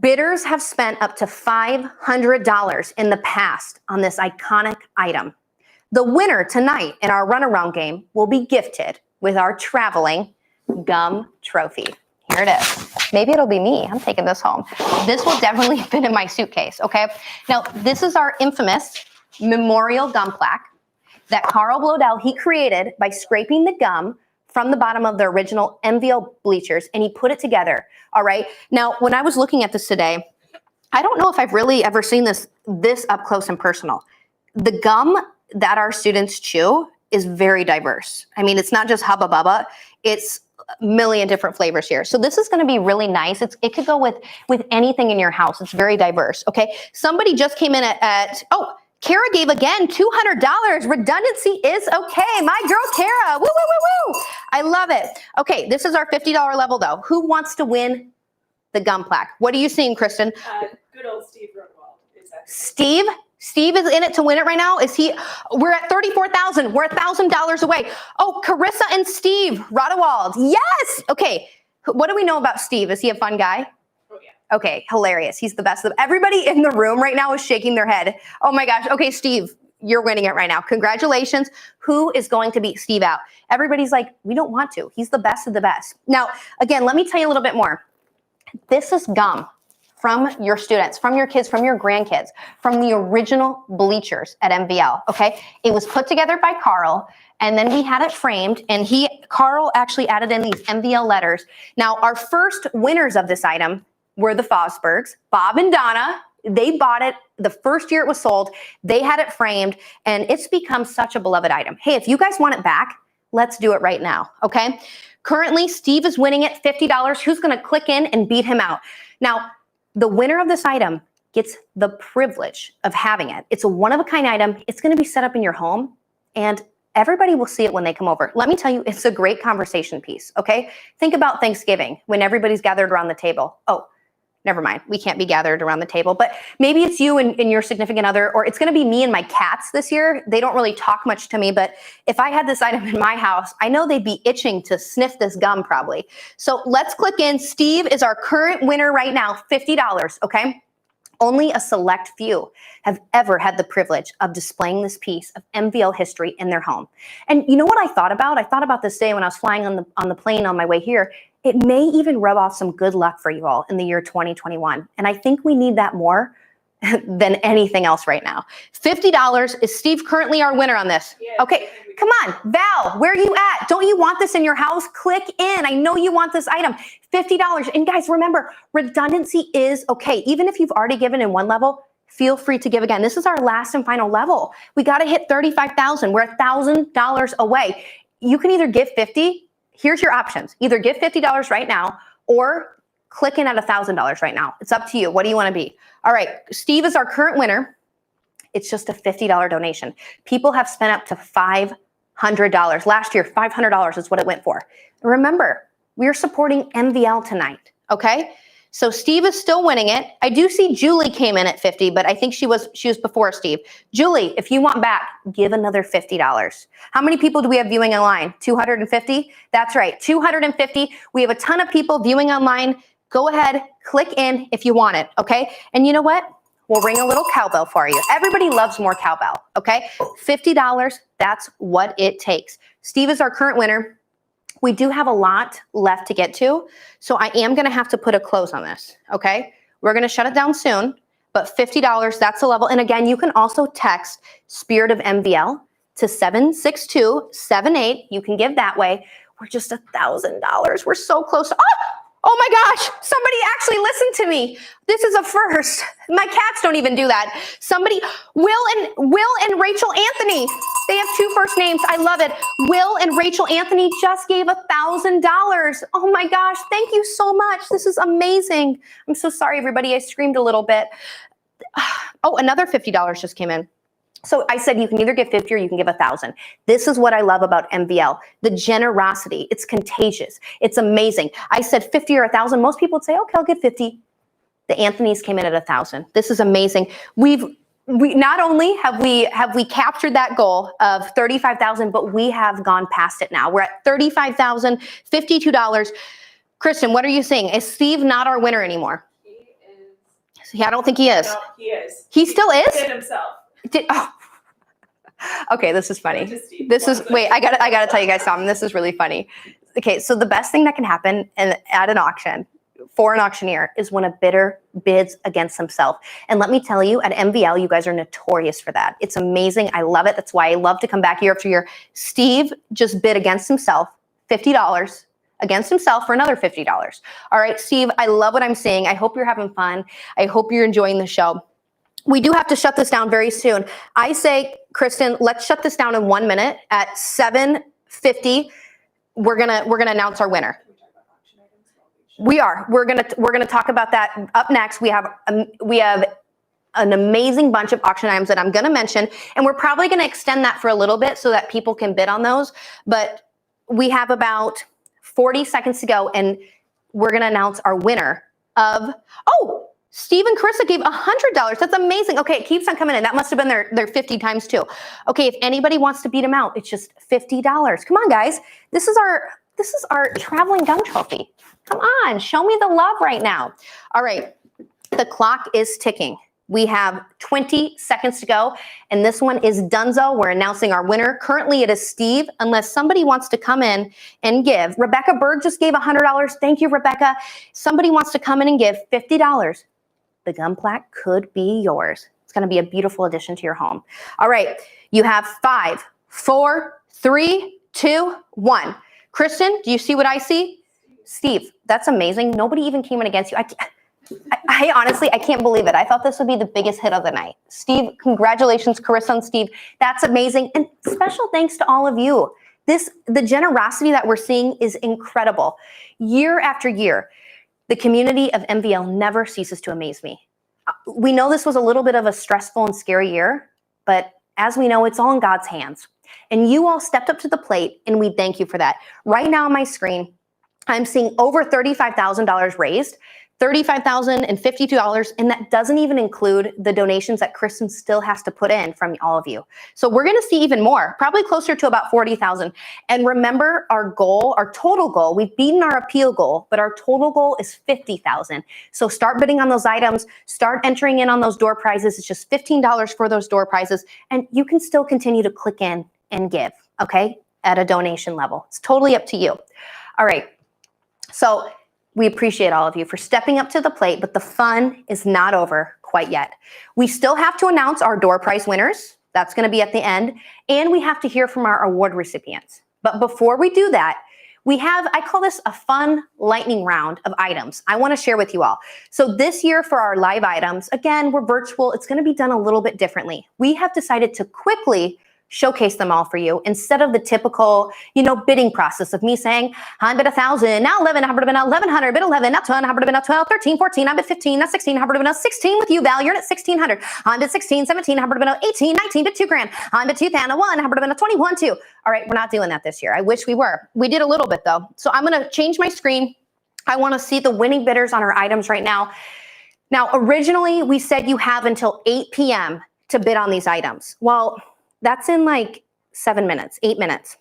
Bidders have spent up to $500 in the past on this iconic item. The winner tonight in our runaround game will be gifted with our traveling gum trophy. Here it is. Maybe it'll be me. I'm taking this home. This will definitely fit in my suitcase, okay? Now, this is our infamous memorial gum plaque that Carl Blodell, he created by scraping the gum from the bottom of the original MVL bleachers, and he put it together, all right? Now, when I was looking at this today, I don't know if I've really ever seen this up close and personal. The gum that our students chew is very diverse. I mean, it's not just Hubba Bubba, it's a million different flavors here. So this is gonna be really nice. It could go with anything in your house. It's very diverse, okay? Somebody just came in oh, Kara gave again $200. Redundancy is okay. My girl, Kara. Woo, woo, woo, woo. I love it. Okay, this is our $50 level though. Who wants to win the gum plaque? What are you seeing, Kristen? Good old Steve Rodewald. Steve is in it to win it right now. We're at 34,000. We're $1,000 away. Oh, Carissa and Steve Rodewald. Yes. Okay. What do we know about Steve? Is he a fun guy? Oh, yeah. Okay, hilarious. He's the best. Everybody in the room right now is shaking their head. Oh my gosh. Okay, Steve, you're winning it right now. Congratulations. Who is going to beat Steve out? Everybody's like, we don't want to. He's the best of the best. Now, again, let me tell you a little bit more. This is gum from your students, from your kids, from your grandkids, from the original bleachers at MVL, okay? It was put together by Carl, and then we had it framed, and Carl actually added in these MVL letters. Now, our first winners of this item were the Fosbergs, Bob and Donna. They bought it the first year it was sold. They had it framed, and it's become such a beloved item. Hey, if you guys want it back, let's do it right now, okay? Currently, Steve is winning it $50. Who's gonna click in and beat him out? Now, the winner of this item gets the privilege of having it. It's a one-of-a-kind item. It's gonna be set up in your home, and everybody will see it when they come over. Let me tell you, it's a great conversation piece, okay? Think about Thanksgiving when everybody's gathered around the table. Oh, never mind, we can't be gathered around the table, but maybe it's you and your significant other, or it's gonna be me and my cats this year. They don't really talk much to me, but if I had this item in my house, I know they'd be itching to sniff this gum probably. So let's click in. Steve is our current winner right now, $50, okay? Only a select few have ever had the privilege of displaying this piece of MVL history in their home. And you know what I thought about? I thought about this day when I was flying on the plane on my way here. It may even rub off some good luck for you all in the year 2021. And I think we need that more than anything else right now. $50. Is Steve currently our winner on this? Yeah, okay, come on, Val, where are you at? Don't you want this in your house? Click in. I know you want this item. $50. And guys, remember, redundancy is okay. Even if you've already given in one level, feel free to give again. This is our last and final level. We got to hit 35,000. We're $1,000 away. You can either give 50. Here's your options. Either give $50 right now or click in at $1,000 right now. It's up to you. What do you want to be? All right, Steve is our current winner. It's just a $50 donation. People have spent up to $500. Last year, $500 is what it went for. Remember, we're supporting MVL tonight, okay? So Steve is still winning it. I do see Julie came in at 50, but I think she was before Steve. Julie, if you want back, give another $50. How many people do we have viewing online? 250? That's right, 250. We have a ton of people viewing online. Go ahead, click in if you want it, okay? And you know what? We'll ring a little cowbell for you. Everybody loves more cowbell, okay? $50, that's what it takes. Steve is our current winner. We do have a lot left to get to, so I am gonna have to put a close on this, okay? We're gonna shut it down soon, but $50, that's the level. And again, you can also text Spirit of MVL to 76278. You can give that way. We're just $1,000. We're so close. Oh my gosh, somebody actually listened to me. This is a first. My cats don't even do that. Somebody, Will and Rachel Anthony. They have two first names. I love it. Will and Rachel Anthony just gave $1,000. Oh my gosh, thank you so much. This is amazing. I'm so sorry, everybody. I screamed a little bit. Oh, another $50 just came in. So I said you can either give 50 or you can give 1,000. This is what I love about MVL, the generosity. It's contagious. It's amazing. I said 50 or 1,000. Most people would say, okay, I'll give 50. The Anthonys came in at 1,000. This is amazing. We not only have we captured that goal of 35,000, but we have gone past it now. We're at 35,000, $52. Kristen, what are you saying? Is Steve not our winner anymore? He is. Yeah, I don't think he is. No, he is. He still is? He did himself. Okay, this is funny. Wait, I gotta tell you guys something. This is really funny. Okay, so the best thing that can happen at an auction for an auctioneer is when a bidder bids against himself. And let me tell you, at MVL, you guys are notorious for that. It's amazing. I love it. That's why I love to come back year after year. Steve just bid against himself, $50 against himself for another $50. All right, Steve, I love what I'm seeing. I hope you're having fun. I hope you're enjoying the show. We do have to shut this down very soon. I say, Kristen, let's shut this down in 1 minute. At 7:50, we're gonna announce our winner. We're gonna talk about that up next. We have an amazing bunch of auction items that I'm gonna mention, and we're probably gonna extend that for a little bit so that people can bid on those. But we have about 40 seconds to go, and we're gonna announce our winner of, Steve and Carissa gave $100. That's amazing. Okay, it keeps on coming in. That must have been their 50 times too. Okay, if anybody wants to beat them out, it's just $50. Come on, guys. This is our traveling gun trophy. Come on, show me the love right now. All right, the clock is ticking. We have 20 seconds to go, and this one is Dunzo. We're announcing our winner. Currently, it is Steve, unless somebody wants to come in and give. Rebecca Berg just gave $100. Thank you, Rebecca. Somebody wants to come in and give $50. The gun plaque could be yours. It's going to be a beautiful addition to your home. All right, you have 5, 4, 3, 2, 1. Kristen, do you see what I see? Steve, that's amazing. Nobody even came in against you. I honestly, I can't believe it. I thought this would be the biggest hit of the night. Steve, congratulations, Carissa and Steve. That's amazing. And special thanks to all of you. The generosity that we're seeing is incredible. Year after year, the community of MVL never ceases to amaze me. We know this was a little bit of a stressful and scary year, but as we know, it's all in God's hands. And you all stepped up to the plate, and we thank you for that. Right now on my screen, I'm seeing over $35,000 raised, $35,052, and that doesn't even include the donations that Kristen still has to put in from all of you. So we're gonna see even more, probably closer to about 40,000. And remember our goal, our total goal, we've beaten our appeal goal, but our total goal is 50,000. So start bidding on those items, start entering in on those door prizes. It's just $15 for those door prizes, and you can still continue to click in and give, okay, at a donation level. It's totally up to you. All right, so we appreciate all of you for stepping up to the plate, but the fun is not over quite yet. We still have to announce our door prize winners. That's going to be at the end. And we have to hear from our award recipients. But before we do that, I call this a fun lightning round of items I want to share with you all. So this year for our live items, again, we're virtual. It's going to be done a little bit differently. We have decided to quickly showcase them all for you instead of the typical, bidding process of me saying, I bid 1,000, now 11, I bid 1,100, bid 11, now 12, I bid 12, 13, 14, I bid 15, now 16, I bid 16 with you, Val, you're at 1,600, I bid 16, 17, I bid 18, 19, bid $2,000, I bid 2,001, I bid 21, 2. All right, we're not doing that this year. I wish we were. We did a little bit though. So I'm gonna change my screen. I wanna see the winning bidders on our items right now. Now, originally we said you have until 8 p.m. to bid on these items. Well, that's in like 7 minutes, 8 minutes.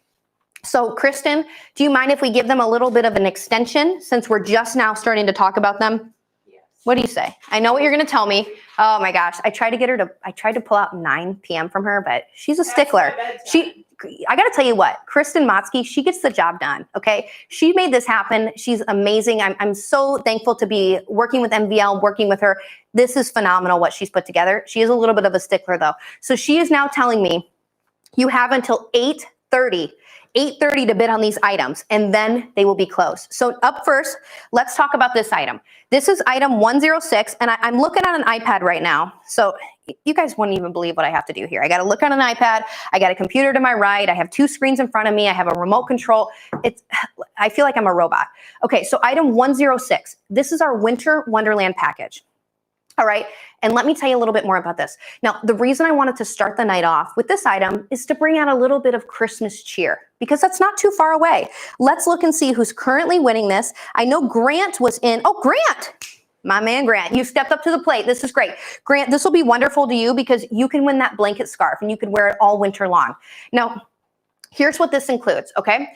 So Kristen, do you mind if we give them a little bit of an extension since we're just now starting to talk about them? Yes. What do you say? I know what you're gonna tell me. Oh my gosh, I tried to pull out 9 p.m. from her, but she's a stickler. I gotta tell you what, Kristen Motzke, she gets the job done, okay? She made this happen. She's amazing. I'm so thankful to be working with MVL, working with her. This is phenomenal what she's put together. She is a little bit of a stickler though. So she is now telling me you have until 8:30 to bid on these items, and then they will be closed. So up first, let's talk about this item. This is item 106, and I'm looking at an iPad right now. So you guys wouldn't even believe what I have to do here. I got to look on an iPad. I got a computer to my right. I have 2 screens in front of me. I have a remote control. I feel like I'm a robot. Okay, so item 106. This is our Winter Wonderland package. All right, and let me tell you a little bit more about this. Now, the reason I wanted to start the night off with this item is to bring out a little bit of Christmas cheer because that's not too far away. Let's look and see who's currently winning this. I know Grant was in. Oh, Grant! My man Grant, you stepped up to the plate. This is great. Grant, this will be wonderful to you because you can win that blanket scarf and you can wear it all winter long. Now, here's what this includes, okay?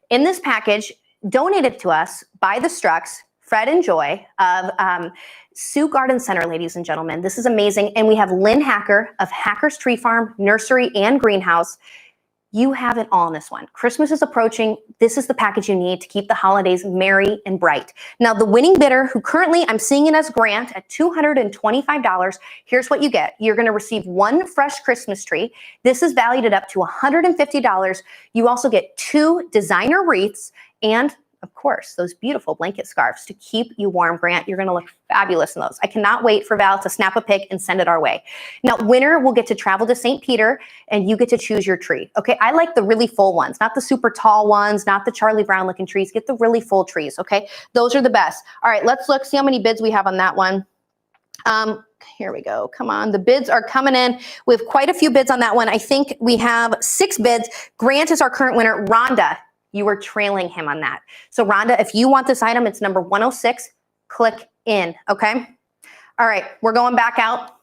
In this package, donated to us by the Strucks Fred and Joy of Sioux Garden Center, ladies and gentlemen. This is amazing. And we have Lynn Hacker of Hacker's Tree Farm, Nursery, and Greenhouse. You have it all in this one. Christmas is approaching. This is the package you need to keep the holidays merry and bright. Now, the winning bidder, who currently I'm seeing it as Grant at $225, here's what you get. You're going to receive one fresh Christmas tree. This is valued at up to $150. You also get 2 designer wreaths and, of course, those beautiful blanket scarves to keep you warm, Grant. You're going to look fabulous in those. I cannot wait for Val to snap a pic and send it our way. Now, winner will get to travel to St. Peter, and you get to choose your tree. Okay, I like the really full ones, not the super tall ones, not the Charlie Brown looking trees. Get the really full trees, okay? Those are the best. All right, let's look, see how many bids we have on that one. Here we go. Come on. The bids are coming in. We have quite a few bids on that one. I think we have 6 bids. Grant is our current winner. Rhonda, you are trailing him on that. So Rhonda, if you want this item, it's number 106. Click in, okay? All right, we're going back out.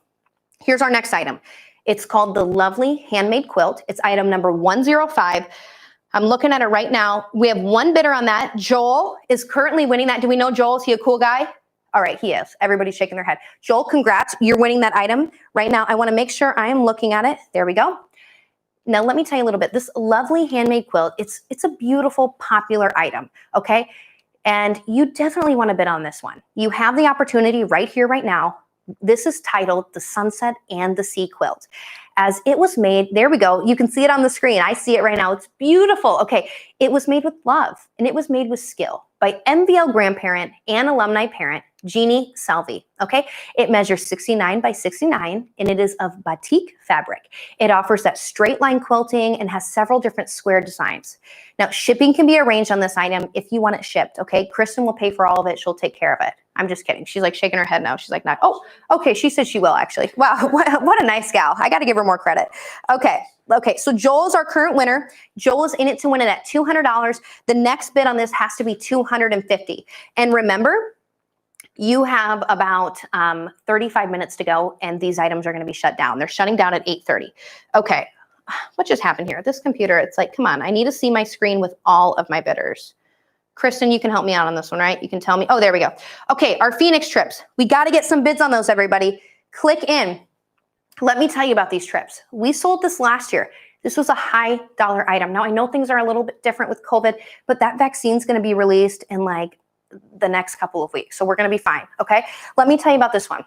Here's our next item. It's called the Lovely Handmade Quilt. It's item number 105. I'm looking at it right now. We have 1 bidder on that. Joel is currently winning that. Do we know Joel? Is he a cool guy? All right, he is. Everybody's shaking their head. Joel, congrats. You're winning that item. Right now, I want to make sure I am looking at it. There we go. Now, let me tell you a little bit. This Lovely Handmade Quilt, it's a beautiful, popular item, okay? And you definitely want to bid on this one. You have the opportunity right here, right now. This is titled the Sunset and the Sea Quilt. As it was made, there we go. You can see it on the screen. I see it right now. It's beautiful. Okay, it was made with love and it was made with skill by MVL grandparent and alumni parent, Jeannie Salvi, okay? It measures 69 by 69 and it is of batik fabric. It offers that straight line quilting and has several different square designs. Now, shipping can be arranged on this item if you want it shipped, okay? Kristen will pay for all of it. She'll take care of it. I'm just kidding. She's like shaking her head now. She's like, not, oh, okay. She said she will actually. Wow, what a nice gal. I got to give her more credit. Okay, so Joel is our current winner. Joel is in it to win it at $200. The next bid on this has to be $250. And remember, you have about 35 minutes to go and these items are going to be shut down. They're shutting down at 8:30. Okay, what just happened here? This computer, it's like, come on, I need to see my screen with all of my bidders. Kristen, you can help me out on this one, right? You can tell me. Oh, there we go. Okay, our Phoenix trips. We got to get some bids on those, everybody. Click in. Let me tell you about these trips. We sold this last year. This was a high dollar item. Now, I know things are a little bit different with COVID, but that vaccine's going to be released in like the next couple of weeks. So we're going to be fine, okay? Let me tell you about this one.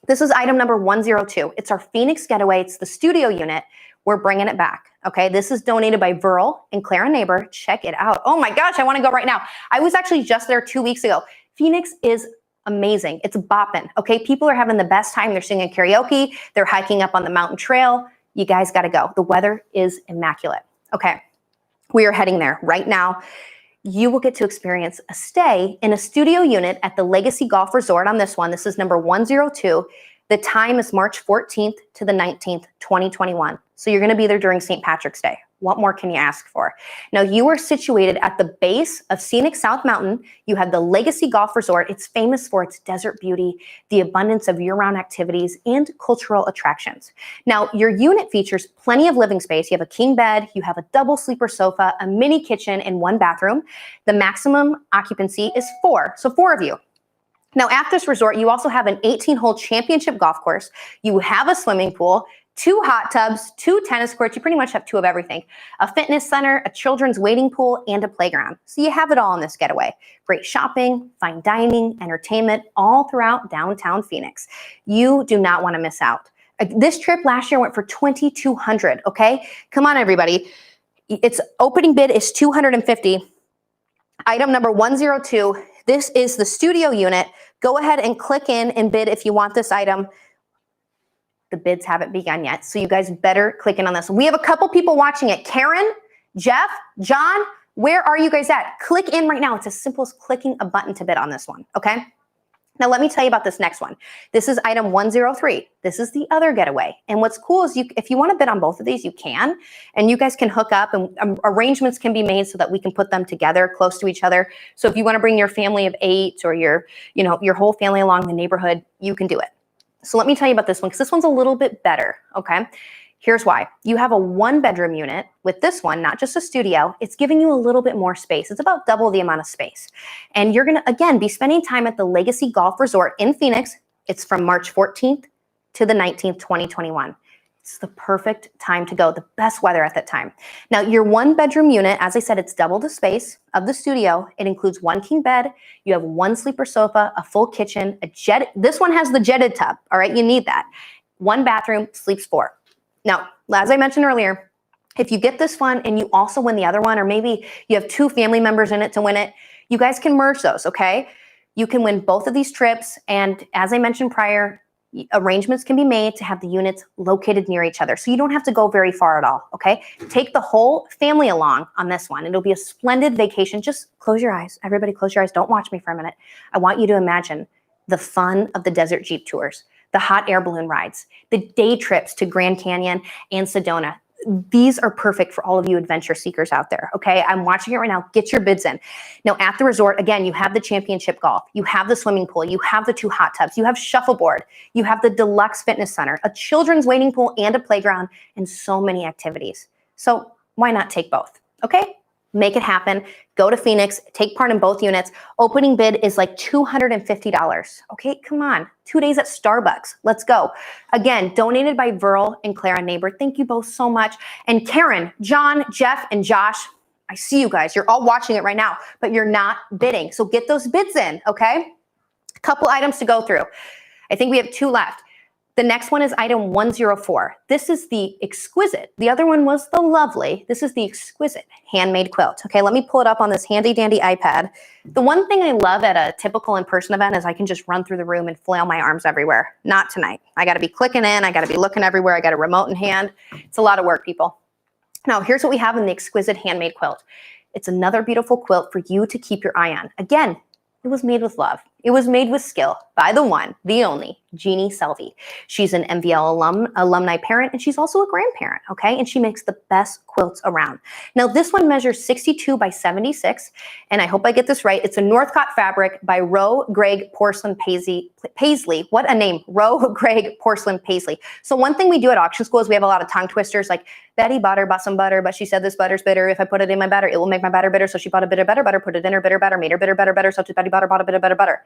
This is item number 102. It's our Phoenix Getaway. It's the studio unit. We're bringing it back, okay? This is donated by Verl and Clara Neighbor. Check it out. Oh my gosh, I want to go right now. I was actually just there 2 weeks ago. Phoenix is amazing. It's bopping, okay? People are having the best time. They're singing karaoke. They're hiking up on the mountain trail. You guys got to go. The weather is immaculate. Okay, we are heading there right now. You will get to experience a stay in a studio unit at the Legacy Golf Resort on this one. This is number 102. The time is March 14th to the 19th, 2021. So you're going to be there during St. Patrick's Day. What more can you ask for? Now, you are situated at the base of scenic South Mountain. You have the Legacy Golf Resort. It's famous for its desert beauty, the abundance of year-round activities, and cultural attractions. Now, your unit features plenty of living space. You have a king bed, you have a double sleeper sofa, a mini kitchen, and 1 bathroom. The maximum occupancy is 4, so 4 of you. Now, at this resort, you also have an 18-hole championship golf course. You have a swimming pool, 2 hot tubs, 2 tennis courts. You pretty much have 2 of everything. A fitness center, a children's wading pool, and a playground. So you have it all in this getaway. Great shopping, fine dining, entertainment, all throughout downtown Phoenix. You do not want to miss out. This trip last year went for $2,200, okay? Come on, everybody. Its opening bid is $250. Item number 102. This is the studio unit. Go ahead and click in and bid if you want this item. The bids haven't begun yet, so you guys better click in on this. We have a couple people watching it. Karen, Jeff, John, where are you guys at? Click in right now. It's as simple as clicking a button to bid on this one, okay? Now, let me tell you about this next one. This is item 103. This is the other getaway. And what's cool is if you want to bid on both of these, you can. And you guys can hook up and arrangements can be made so that we can put them together close to each other. So if you want to bring your family of 8 or your whole family along the neighborhood, you can do it. So let me tell you about this one because this one's a little bit better, okay? Here's why. You have a 1-bedroom unit with this one, not just a studio. It's giving you a little bit more space. It's about double the amount of space. And you're gonna, again, be spending time at the Legacy Golf Resort in Phoenix. It's from March 14th to the 19th, 2021. It's the perfect time to go, the best weather at that time. Now, your 1-bedroom unit, as I said, it's double the space of the studio. It includes 1 king bed. You have 1 sleeper sofa, a full kitchen, this one has the jetted tub, all right? You need that. 1 bathroom, sleeps 4. Now, as I mentioned earlier, if you get this one and you also win the other one, or maybe you have 2 family members in it to win it, you guys can merge those, okay? You can win both of these trips. And as I mentioned prior, arrangements can be made to have the units located near each other. So you don't have to go very far at all, okay? Take the whole family along on this one. It'll be a splendid vacation. Just close your eyes. Everybody close your eyes. Don't watch me for a minute. I want you to imagine the fun of the desert Jeep tours, the hot air balloon rides, the day trips to Grand Canyon and Sedona. These are perfect for all of you adventure seekers out there, okay? I'm watching it right now. Get your bids in. Now, at the resort, again, you have the championship golf. You have the swimming pool. You have the 2 hot tubs. You have shuffleboard. You have the deluxe fitness center, a children's waiting pool and a playground, and so many activities. So why not take both, okay? Make it happen. Go to Phoenix, take part in both units. Opening bid is like $250. Okay, come on. 2 days at Starbucks. Let's go. Again, donated by Verl and Clara Neighbor. Thank you both so much. And Karen, John, Jeff, and Josh, I see you guys. You're all watching it right now, but you're not bidding. So get those bids in, okay? A couple items to go through. I think we have 2 left. The next one is item 104. This is the exquisite. The other one was the lovely. This is the exquisite handmade quilt. Okay, let me pull it up on this handy dandy iPad. The one thing I love at a typical in-person event is I can just run through the room and flail my arms everywhere. Not tonight. I gotta be clicking in, I gotta be looking everywhere, I got a remote in hand. It's a lot of work, people. Now, here's what we have in the exquisite handmade quilt. It's another beautiful quilt for you to keep your eye on. Again, it was made with love. It was made with skill by the one, the only, Jeannie Selvey. She's an MVL alumni parent, and she's also a grandparent, okay? And she makes the best quilts around. Now, this one measures 62 by 76, and I hope I get this right. It's a Northcott fabric by Roe Gregg Porcelain Paisley. What a name, Roe Gregg Porcelain Paisley. So one thing we do at auction school is we have a lot of tongue twisters, like Betty bought some butter, but she said this butter's bitter. If I put it in my batter, it will make my batter bitter. So she bought a bit of better butter, put it in her bitter batter, made her bitter better, so Betty bought a bit of better butter.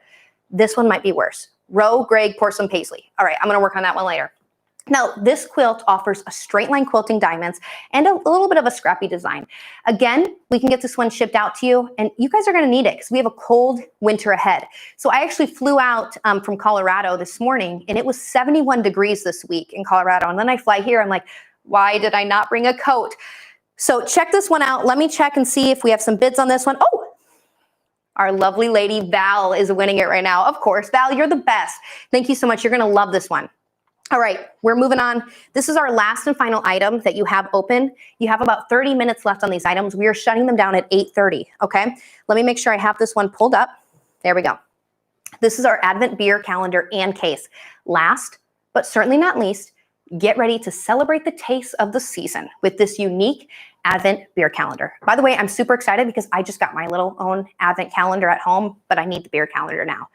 This one might be worse. Roe Gregg Porcelain Paisley. All right, I'm gonna work on that one later. Now, this quilt offers a straight line quilting diamonds and a little bit of a scrappy design. Again, we can get this one shipped out to you, and you guys are gonna need it because we have a cold winter ahead. So I actually flew out from Colorado this morning, and it was 71 degrees this week in Colorado. And then I fly here, I'm like, why did I not bring a coat? So check this one out. Let me check and see if we have some bids on this one. Oh, our lovely lady Val is winning it right now. Of course, Val, you're the best. Thank you so much. You're gonna love this one. All right, we're moving on. This is our last and final item that you have open. You have about 30 minutes left on these items. We are shutting them down at 8:30, okay? Let me make sure I have this one pulled up. There we go. This is our Advent beer calendar and case. Last, but certainly not least, get ready to celebrate the taste of the season with this unique Advent beer calendar. By the way, I'm super excited because I just got my little own Advent calendar at home, but I need the beer calendar now.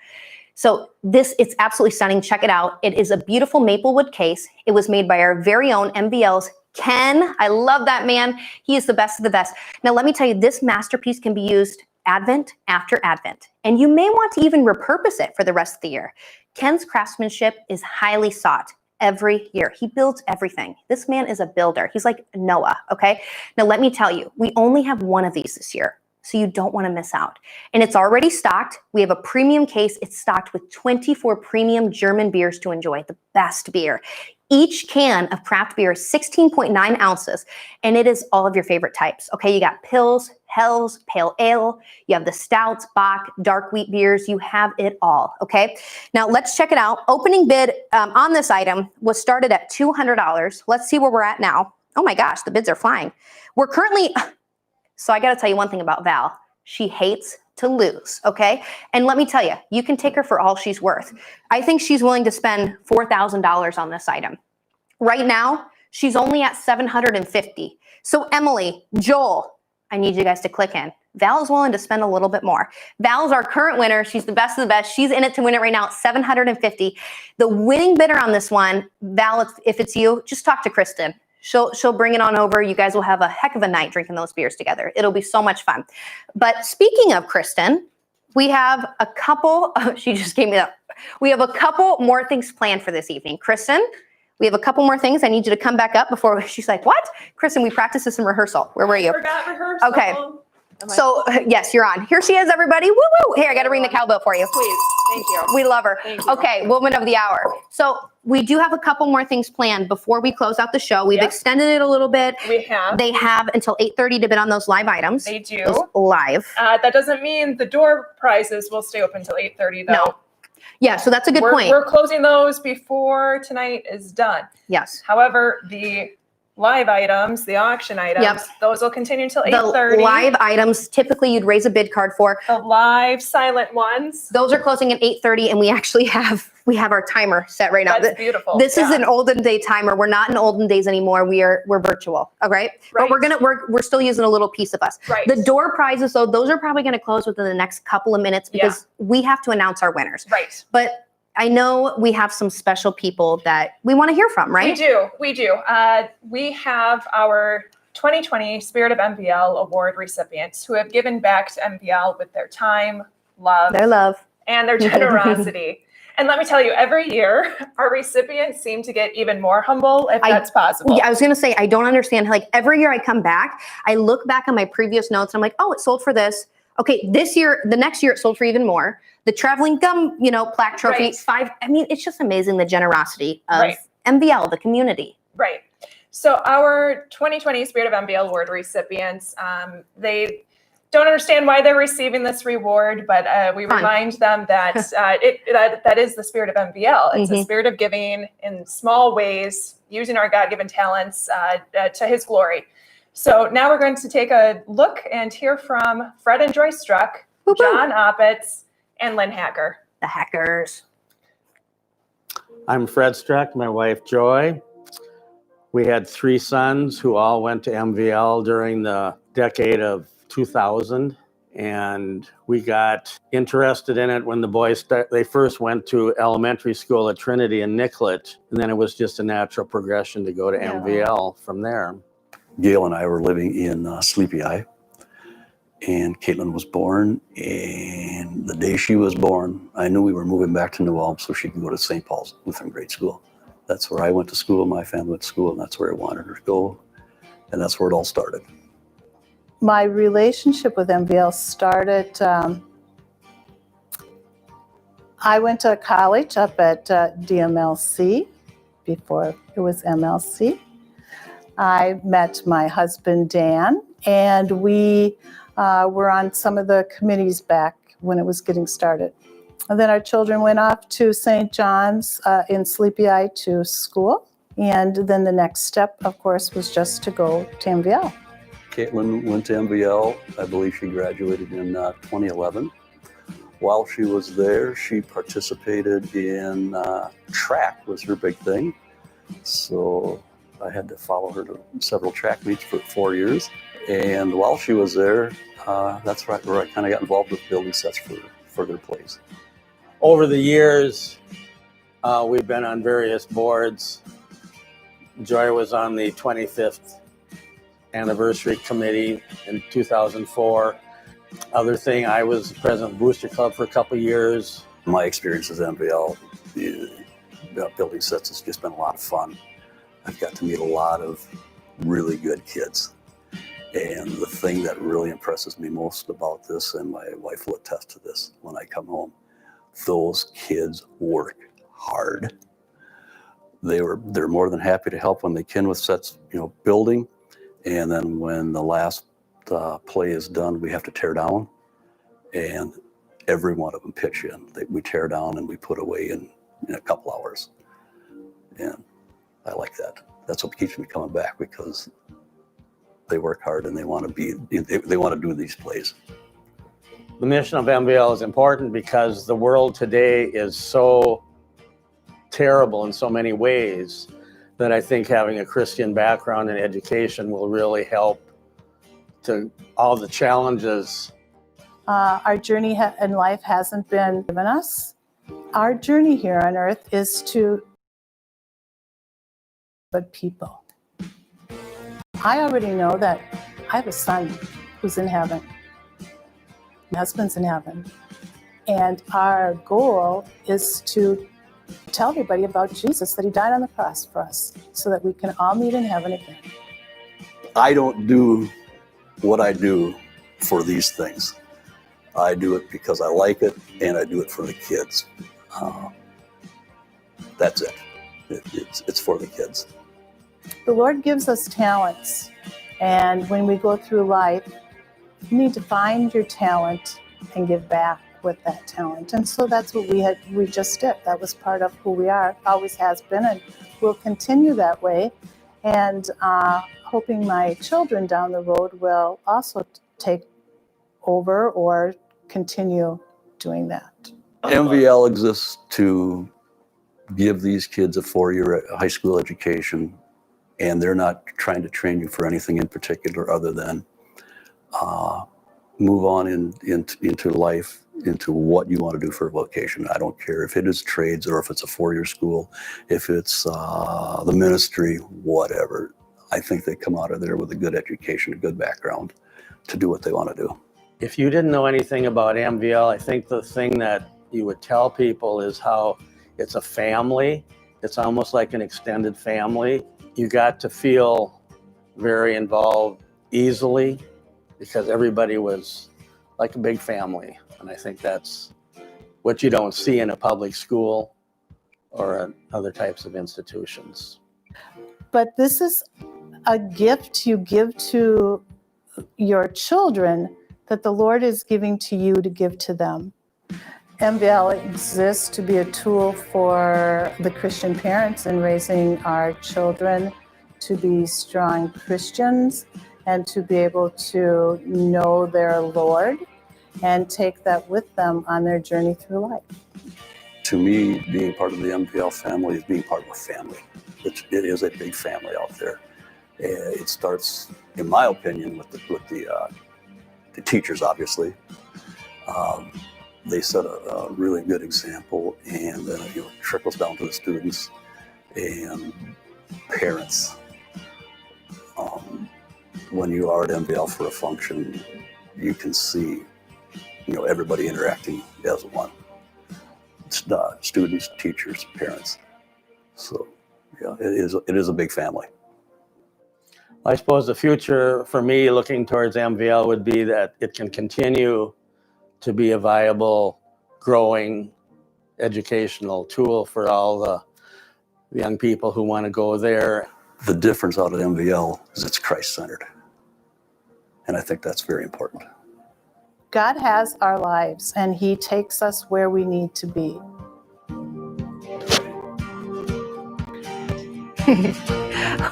So it's absolutely stunning. Check it out. It is a beautiful maple wood case. It was made by our very own MVL's Ken. I love that man. He is the best of the best. Now, let me tell you, this masterpiece can be used Advent after Advent, and you may want to even repurpose it for the rest of the year. Ken's craftsmanship is highly sought every year. He builds everything. This man is a builder. He's like Noah, okay? Now, let me tell you, we only have one of these this year, so you don't want to miss out. And it's already stocked. We have a premium case. It's stocked with 24 premium German beers to enjoy, the best beer. Each can of craft beer is 16.9 ounces, and it is all of your favorite types, okay? You got Pils, Hells, Pale Ale, you have the Stouts, Bock, dark wheat beers, you have it all, okay? Now, let's check it out. Opening bid on this item was started at $200. Let's see where we're at now. Oh my gosh, the bids are flying. We're currently, so I gotta tell you one thing about Val. She hates to lose, okay? And let me tell you, you can take her for all she's worth. I think she's willing to spend $4,000 on this item. Right now, she's only at $750. So Emily, Joel, I need you guys to click in. Val is willing to spend a little bit more. Val's our current winner. She's the best of the best. She's in it to win it right now at $750. The winning bidder on this one, Val, if it's you, just talk to Kristen. She'll bring it on over. You guys will have a heck of a night drinking those beers together. It'll be so much fun. But speaking of Kristen, we have a couple, she just gave me that. We have a couple more things planned for this evening. Kristen, we have a couple more things. I need you to come back up before, she's like, what? Kristen, we practiced this in rehearsal. Where were you? Forgot rehearsal. Okay. So yes, you're on. Here she is, everybody. Woo woo. Here, I got to ring the cowbell for you. Please. Thank you. We love her. Thank you. Okay, woman of the hour. So we do have a couple more things planned before we close out the show. We've extended it a little bit. We have. They have until 8:30 to bid on those live items. They do. Those live. That doesn't mean the door prizes will stay open until 8:30 though. No. Yeah, so that's a good point. We're closing those before tonight is done. Yes. However, the live items, the auction items, those will continue until 8:30. The live items, typically you'd raise a bid card for. The live silent ones. Those are closing at 8:30, and we actually have our timer set right now. That's beautiful. This is an olden day timer. We're not in olden days anymore. We're virtual. All right. But we're still using a little piece of us. Right. The door prizes, though, those are probably going to close within the next couple of minutes because we have to announce our winners. Right. But I know we have some special people that we want to hear from, right? We do. We have our 2020 Spirit of MVL Award recipients who have given back to MVL with their time, their love, and their generosity. And let me tell you, every year our recipients seem to get even more humble, if that's possible. Yeah, I was going to say, I don't understand. Like every year I come back, I look back on my previous notes and I'm like, oh, it sold for this. Okay, this year, the next year it sold for even more. The traveling gum, plaque trophy, 5. I mean, it's just amazing the generosity of MVL, the community. Right. So our 2020 Spirit of MVL Award recipients, they don't understand why they're receiving this reward, but we remind them that that is the spirit of MVL. It's a spirit of giving in small ways, using our God-given talents to His glory. So now we're going to take a look and hear from Fred and Joy Struck, John Oppitz, and Lynn Hacker. The Hackers. I'm Fred Struck, my wife Joy. We had 3 sons who all went to MVL during the decade of 2000, and we got interested in it when the boys they first went to elementary school at Trinity in Nicollet, and then it was just a natural progression to go to MVL from there. Gail and I were living in Sleepy Eye, and Caitlin was born, and the day she was born, I knew we were moving back to New Ulm so she could go to St. Paul's Lutheran Grade School. That's where I went to school, my family went to school, and that's where I wanted her to go, and that's where it all started. My relationship with MVL started, I went to college up at DMLC before it was MLC. I met my husband, Dan, and we were on some of the committees back when it was getting started. And then our children went off to St. John's in Sleepy Eye to school. And then the next step, of course, was just to go to MVL. Caitlin went to MVL. I believe she graduated in 2011. While she was there, she participated in track was her big thing. So I had to follow her to several track meets for 4 years. And while she was there, that's where I kind of got involved with building sets for their plays. Over the years, we've been on various boards. Joy was on the 25th anniversary committee in 2004. Other thing, I was the president of Booster Club for a couple of years. My experience as MVL, building sets has just been a lot of fun. I've got to meet a lot of really good kids. And the thing that really impresses me most about this, and my wife will attest to this when I come home, those kids work hard. They're more than happy to help when they can with sets, building. And then when the last play is done, we have to tear down. And every one of them pitch in. We tear down and we put away in a couple hours. And I like that. That's what keeps me coming back, because they work hard and they want to do these plays. The mission of MVL is important because the world today is so terrible in so many ways that I think having a Christian background in education will really help to all the challenges. Our journey in life hasn't been given us. Our journey here on earth is to but people. I already know that I have a son who's in heaven. My husband's in heaven. And our goal is to tell everybody about Jesus, that he died on the cross for us, so that we can all meet in heaven again. I don't do what I do for these things. I do it because I like it, and I do it for the kids. That's it. It's for the kids. The Lord gives us talents, and when we go through life, you need to find your talent and give back with that talent. And so that's what we just did. That was part of who we are, always has been, and will continue that way. And hoping my children down the road will also take over or continue doing that. MVL exists to give these kids a 4-year high school education, and they're not trying to train you for anything in particular other than move on into life, into what you want to do for a vocation. I don't care if it is trades or if it's a 4-year school, if it's the ministry, whatever. I think they come out of there with a good education, a good background to do what they want to do. If you didn't know anything about MVL, I think the thing that you would tell people is how it's a family. It's almost like an extended family. You got to feel very involved easily because everybody was like a big family. And I think that's what you don't see in a public school or in other types of institutions. But this is a gift you give to your children that the Lord is giving to you to give to them. MVL exists to be a tool for the Christian parents in raising our children to be strong Christians and to be able to know their Lord and take that with them on their journey through life. To me, being part of the MVL family is being part of a family. It is a big family out there. It starts, in my opinion, with the teachers, obviously. They set a really good example, and then it trickles down to the students and parents. When you are at MVL for a function, you can see, everybody interacting as one. It's students, teachers, parents. So, yeah, it is a big family. I suppose the future for me looking towards MVL would be that it can continue to be a viable, growing educational tool for all the young people who want to go there. The difference out at MVL is it's Christ-centered. And I think that's very important. God has our lives, and he takes us where we need to be.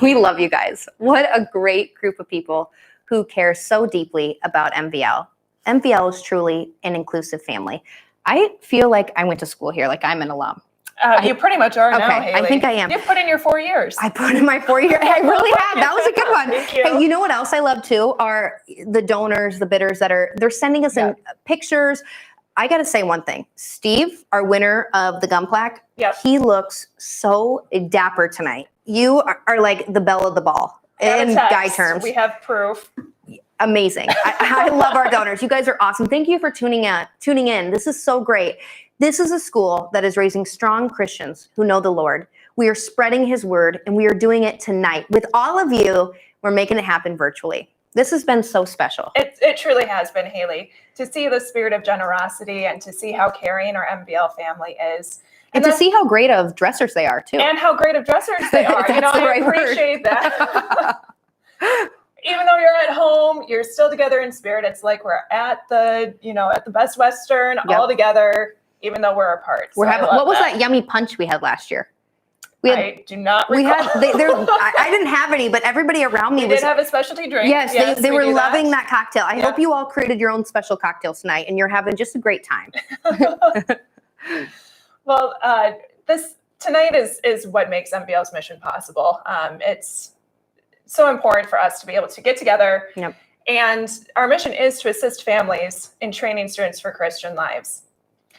We love you guys. What a great group of people who care so deeply about MVL. MVL is truly an inclusive family. I feel like I went to school here, like I'm an alum. You pretty much are now, Okay, Haley. I think I am. You put in your 4 years. I put in my 4 years. I really have. That was a good one. Thank you. Hey, you know what else I love too are the donors, the bidders they're sending us in pictures. I got to say one thing. Steve, our winner of the gum plaque, he looks so dapper tonight. You are like the belle of the ball in guy terms. We have proof. Amazing. I love our donors. You guys are awesome. Thank you for tuning in. This is so great. This is a school that is raising strong Christians who know the Lord. We are spreading his word, and we are doing it tonight. With all of you, we're making it happen virtually. This has been so special. It truly has been, Haley, to see the spirit of generosity and to see how caring our MVL family is. And to see how great of dressers they are, too. And how great of dressers they are. That's the I right word. appreciate that. Even though you're at home, you're still together in spirit. It's like we're at the Best Western all together, even though we're apart. We're having, what was that yummy punch we had last year? I do not recall. We had, I didn't have any, but everybody around me did have a specialty drink. Yes, they were loving that cocktail. I hope you all created your own special cocktails tonight and you're having just a great time. Well, this tonight is what makes MVL's mission possible. It's so important for us to be able to get together. Yep. And our mission is to assist families in training students for Christian lives.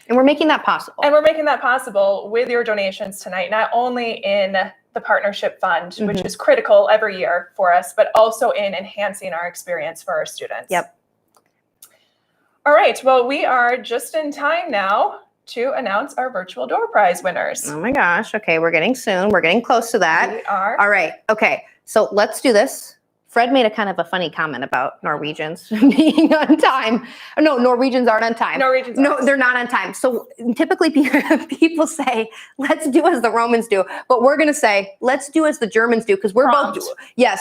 And we're making that possible. And we're making that possible with your donations tonight, not only in the partnership fund, which is critical every year for us, but also in enhancing our experience for our students. Yep. All right. Well, we are just in time now to announce our virtual door prize winners. Oh my gosh. Okay, we're getting soon. We're getting close to that. We are. All right. Okay. So let's do this. Fred made a kind of a funny comment about Norwegians being on time. No, Norwegians aren't on time. No, they're not on time. So typically people say, let's do as the Romans do. But we're going to say, let's do as the Germans do, because we're Prompt.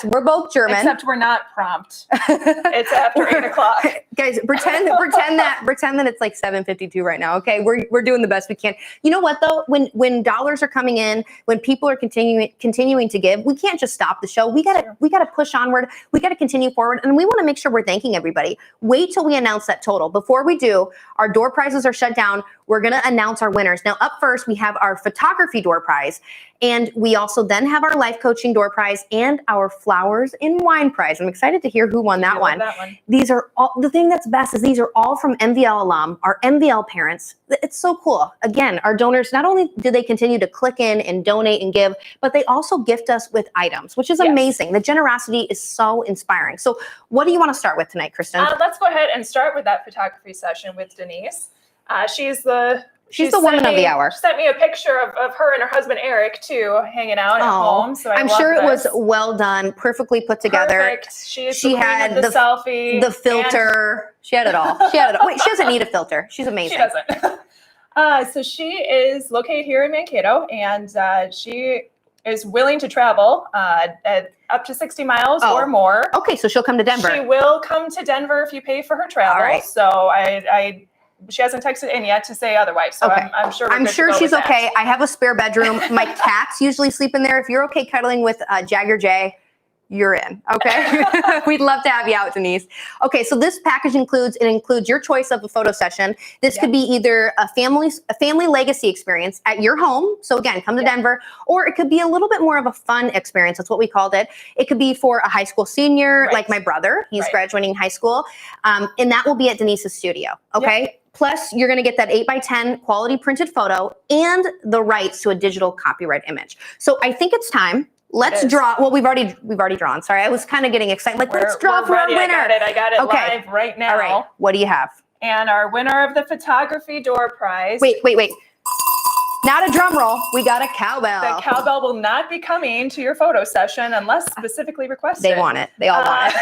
we're both German. Except we're not prompt. It's after 8 o'clock. Guys, pretend that it's like 7:52 right now. Okay, we're doing the best we can. You know what though? When dollars are coming in, when people are continuing to give, we can't just stop the show. We gotta push onward. We got to continue forward, and we want to make sure we're thanking everybody. Wait till we announce that total. Before we do, our door prizes are shut down. We're going to announce our winners. Now, up first, we have our photography door prize, and we also then have our life coaching door prize and our flowers and wine prize. I'm excited to hear who won that one. These are all, the thing that's best is these are all from MVL alum, our MVL parents. It's so cool. Again, our donors, not only do they continue to click in and donate and give, but they also gift us with items, which is amazing. The generosity is so inspiring. So what do you want to start with tonight, Kristen? Let's go ahead and start with that photography session with Denise. She's the woman of the hour. She sent me a picture of her and her husband Eric too, hanging out at home. So I'm sure it was well done, perfectly put together. Perfect. She had the selfie, the filter. She had it all. Wait, she doesn't need a filter. She's amazing. She doesn't. So she is located here in Mankato, and she is willing to travel at up to 60 miles or more. Okay, so she'll come to Denver. She will come to Denver if you pay for her travel. All right. So she hasn't texted in yet to say otherwise. So I'm sure. I'm sure she's okay. I have a spare bedroom. My cats usually sleep in there. If you're okay cuddling with Jagger J, you're in. Okay. We'd love to have you out, Denise. Okay. So this package includes your choice of a photo session. This could be either a family legacy experience at your home. So again, come to Denver, or it could be a little bit more of a fun experience. That's what we called it. It could be for a high school senior, like my brother. He's graduating high school. And that will be at Denise's studio. Okay. Plus, you're going to get that 8x10 quality printed photo and the rights to a digital copyright image. So I think it's time. Let's draw. Well, we've already drawn. Sorry, I was kind of getting excited. Like, let's draw for our winner. I got it live right now. All right. What do you have? And our winner of the photography door prize. Wait. Not a drum roll. We got a cowbell. The cowbell will not be coming to your photo session unless specifically requested. They want it. They all want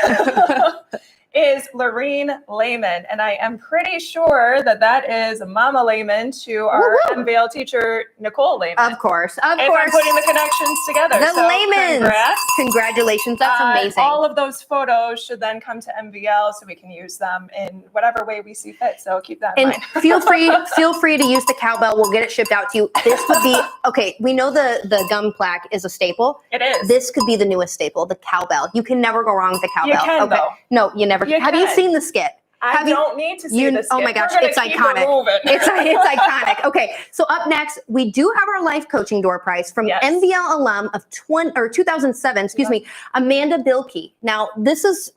it. Is Lorene Lehman. And I am pretty sure that is Mama Lehman to our MVL teacher, Nicole Lehman. Of course. If I'm putting the connections together. The Lehmans. Congratulations. That's amazing. All of those photos should then come to MVL so we can use them in whatever way we see fit. So keep that in mind. feel free to use the cowbell. We'll get it shipped out to you. This would be, okay, we know the gum plaque is a staple. It is. This could be the newest staple, the cowbell. You can never go wrong with the cowbell. You can, though. No, you never. Have you seen the skit? I don't need to see the skit. Oh my gosh, it's iconic. It's iconic. Okay, so up next, we do have our life coaching door prize from MVL alum of 2007. Excuse me, Amanda Bilkey. Now, this is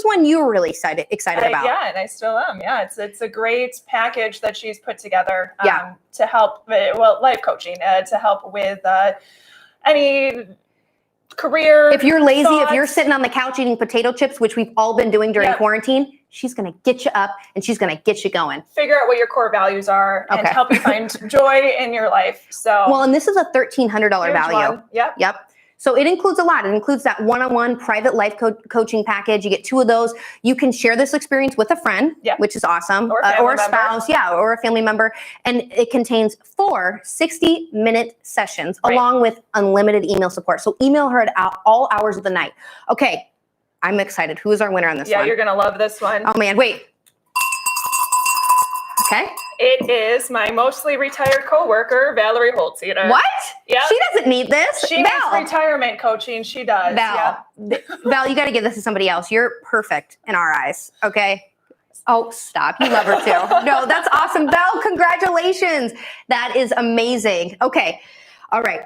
one you were really excited about. Yeah, and I still am. Yeah, it's a great package that she's put together to help. Life coaching to help with any career. If you're lazy, if you're sitting on the couch eating potato chips, which we've all been doing during quarantine, she's going to get you up and she's going to get you going. Figure out what your core values are and help you find joy in your life. And this is a $1,300 value. Yep. So it includes a lot. It includes that one-on-one private life coaching package. You get 2 of those. You can share this experience with a friend, which is awesome, or a spouse, or a family member. And it contains 4 60-minute sessions along with unlimited email support. So email her at all hours of the night. Okay, I'm excited. Who is our winner on this one? Yeah, you're going to love this one. Oh, man, wait. Okay. It is my mostly retired coworker, Valerie Holtzeder. What? Yeah. She doesn't need this. She needs retirement coaching. She does. Val, Val, you got to give this to somebody else. You're perfect in our eyes. Okay. Oh, stop. You love her too. No, that's awesome. Val, congratulations. That is amazing. Okay. All right.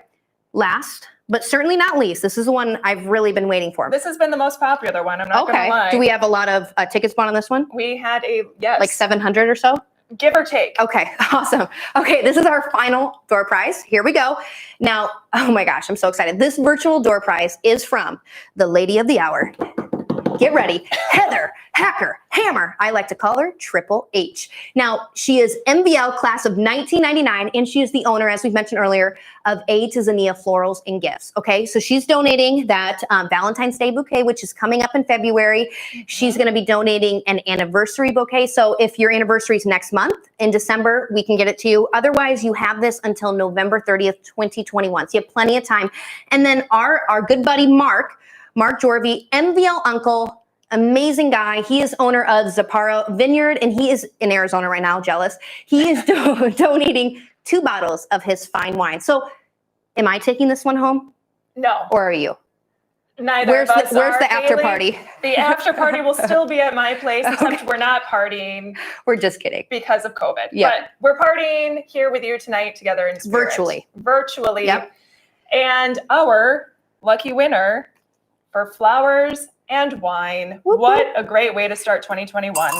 Last, but certainly not least, this is the one I've really been waiting for. This has been the most popular one. I'm not going to lie. Do we have a lot of tickets bought on this one? We had like 700 or so? give or take. Okay, awesome. Okay, this is our final door prize. Here we go. Now, oh my gosh, I'm so excited. This virtual door prize is from the lady of the hour. Get ready, Heather Hacker Hammer. I like to call her Triple H. Now, she is MVL class of 1999, and she is the owner, as we mentioned earlier, of A to Zania Florals and Gifts. Okay, so she's donating that Valentine's Day bouquet, which is coming up in February. She's going to be donating an anniversary bouquet. So if your anniversary is next month, in December, we can get it to you. Otherwise, you have this until November 30th, 2021. So you have plenty of time. And then our good buddy, Mark Jorvie, MVL uncle, amazing guy. He is owner of Zaparo Vineyard, and he is in Arizona right now, jealous. He is donating 2 bottles of his fine wine. So am I taking this one home? No. Or are you? Neither where's of us where's are, the after Haley. party? The after party will still be at my place, except Okay. we're not partying. We're just kidding. Because of COVID. Yep. But we're partying here with you tonight together in spirit. Virtually. Yep. And our lucky winner for flowers and wine, Whoop, what a great way to start 2021,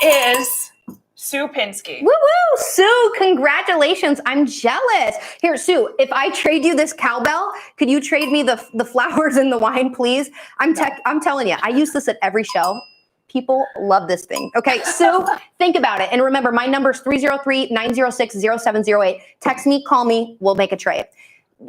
is Sue Pinsky. Woo woo, Sue, congratulations. I'm jealous. Here, Sue, if I trade you this cowbell, could you trade me the flowers and the wine, please? I'm telling you, I use this at every show. People love this thing. Okay, Sue, think about it. And remember, my number is 303-906-0708. Text me, call me, we'll make a trade.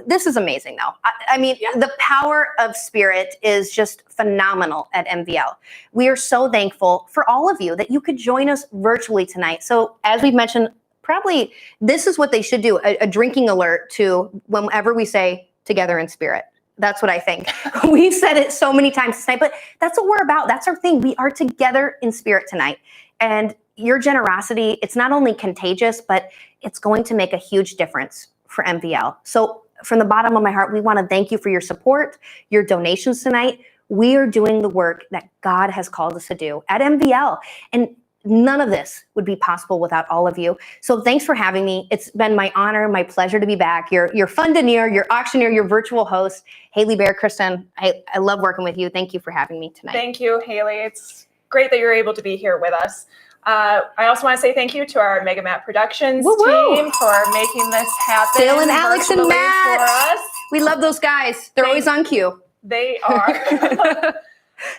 This is amazing, though. I mean, the power of spirit is just phenomenal at MVL. We are so thankful for all of you that you could join us virtually tonight. So as we've mentioned, probably this is what they should do, a drinking alert to whenever we say together in spirit. That's what I think. We've said it so many times tonight, but that's what we're about. That's our thing. We are together in spirit tonight. And your generosity, it's not only contagious, but it's going to make a huge difference for MVL. So from the bottom of my heart, we want to thank you for your support, your donations tonight. We are doing the work that God has called us to do at MVL. And none of this would be possible without all of you. So thanks for having me. It's been my honor, my pleasure to be back. Your fundineer, your auctioneer, your virtual host, Haley Bear. Kristen, I love working with you. Thank you for having me tonight. Thank you, Haley. It's great that you're able to be here with us. I also want to say thank you to our Mega Matt Productions team for making this happen. Phil and Alex and Matt. For us. We love those guys. They're always on cue. They are.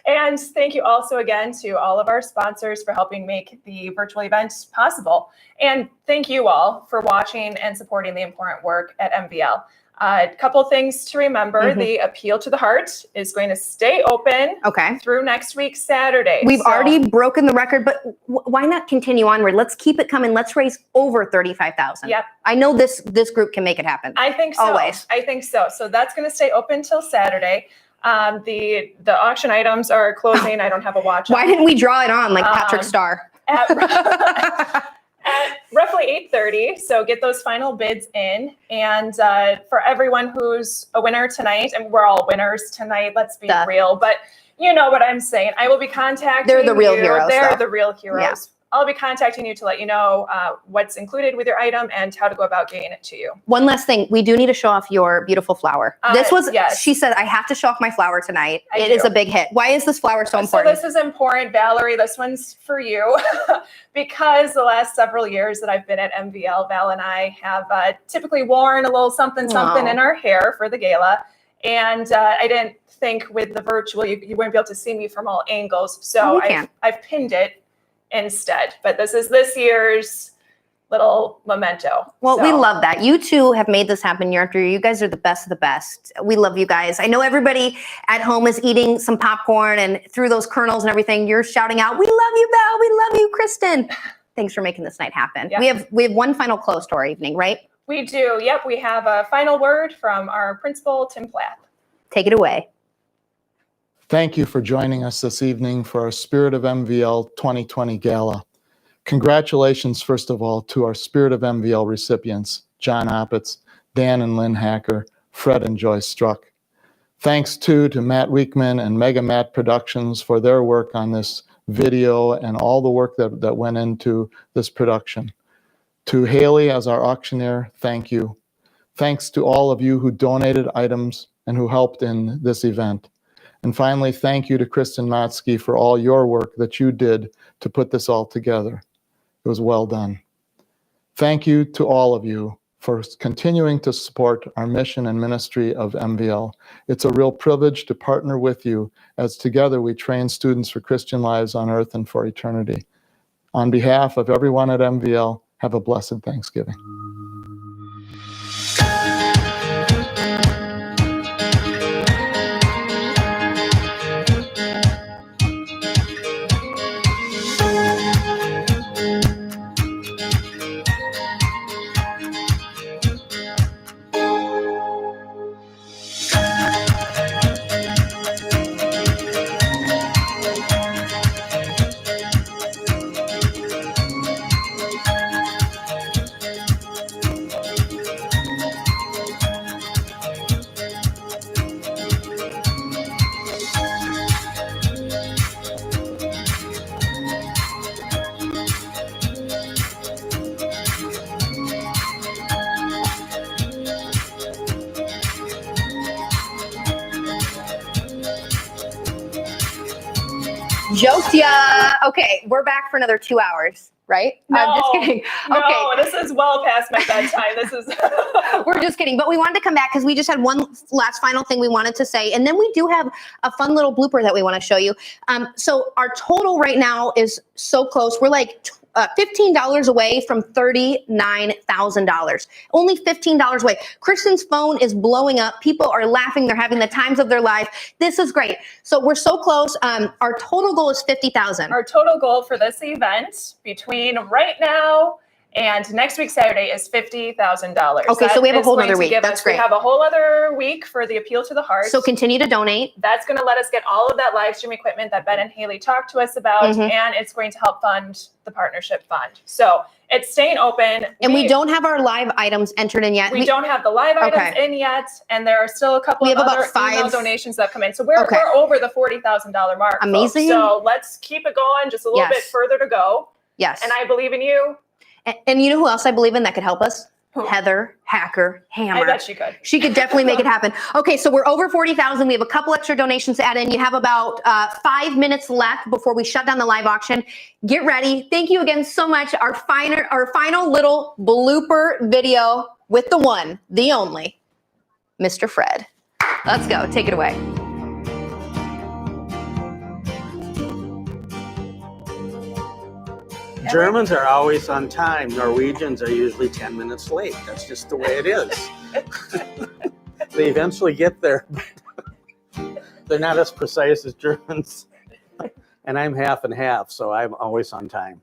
And thank you also again to all of our sponsors for helping make the virtual event possible. And thank you all for watching and supporting the important work at MVL. A couple things to remember. The Appeal to the Heart is going to stay open through next week, Saturday. We've already broken the record, but why not continue onward? Let's keep it coming. Let's raise over $35,000. Yep. I know this group can make it happen. I think so. Always. I think so. So that's going to stay open till Saturday. The auction items are closing. I don't have a watch. Why didn't we draw it on like Patrick Starr? At roughly 8:30, so get those final bids in. And for everyone who's a winner tonight, and we're all winners tonight, let's be real, but you know what I'm saying. I will be contacting They're the real heroes. They're though. the real heroes. Yeah. I'll be contacting you to let you know what's included with your item and how to go about getting it to you. One last thing, we do need to show off your beautiful flower. This was, yes. She said, I have to show off my flower tonight. I It do. is a big hit. Why is this flower so important? So this is important, Valerie. This one's for you because the last several years that I've been at MVL, Val and I have typically worn a little something in our hair for the gala. And I didn't think with the virtual, you wouldn't be able to see me from all angles. So I've pinned it instead. But this is this year's little memento. Well, we love that. You two have made this happen year after year. You guys are the best of the best. We love you guys. I know everybody at home is eating some popcorn and through those kernels and everything, you're shouting out, we love you, Val. We love you, Kristen. Thanks for making this night happen. Yeah. We have one final close to our evening, right? We do. Yep. We have a final word from our principal, Tim Plath. Take it away. Thank you for joining us this evening for our Spirit of MVL 2020 Gala. Congratulations, first of all, to our Spirit of MVL recipients, John Oppitz, Dan and Lynn Hacker, Fred and Joyce Struck. Thanks, too, to Matt Weekman and Mega Matt Productions for their work on this video and all the work that went into this production. To Haley as our auctioneer, thank you. Thanks to all of you who donated items and who helped in this event. And finally, thank you to Kristen Matsky for all your work that you did to put this all together. It was well done. Thank you to all of you for continuing to support our mission and ministry of MVL. It's a real privilege to partner with you as together we train students for Christian lives on earth and for eternity. On behalf of everyone at MVL, have a blessed Thanksgiving. Joked ya. Okay, we're back for another 2 hours, right? No, I'm just kidding. No, Okay. this is well past my bedtime. This is. We're just kidding, but we wanted to come back because we just had one last final thing we wanted to say, and then we do have a fun little blooper that we want to show you. So our total right now is so close. We're like $15 away from $39,000. Only $15 away. Kristen's phone is blowing up. People are laughing. They're having the times of their life. This is great. So we're so close. Our total goal is $50,000. Our total goal for this event between right now and next week Saturday is $50,000. Okay, so we have a whole other week. That's great. We have a whole other week for the Appeal to the Heart. So continue to donate. That's going to let us get all of that live stream equipment that Ben and Haley talked to us about, and it's going to help fund the partnership fund. So it's staying open. And we don't have our live items entered in yet. We don't have the live items in yet, and there are still a couple of other email donations that come in. So we're over the $40,000 mark. Amazing. Folks. So let's keep it going. Just a little bit further to go. Yes. And I believe in you. And you know who else I believe in that could help us? Who? Heather Hacker Hammer. I bet she could. She could definitely make it happen. Okay, so we're over 40,000. We have a couple extra donations to add in. You have about 5 minutes left before we shut down the live auction. Get ready. Thank you again so much. Our final little blooper video with the one, the only, Mr. Fred. Let's go. Take it away. Germans are always on time. Norwegians are usually 10 minutes late. That's just the way it is. They eventually get there. They're not as precise as Germans. And I'm half and half, so I'm always on time.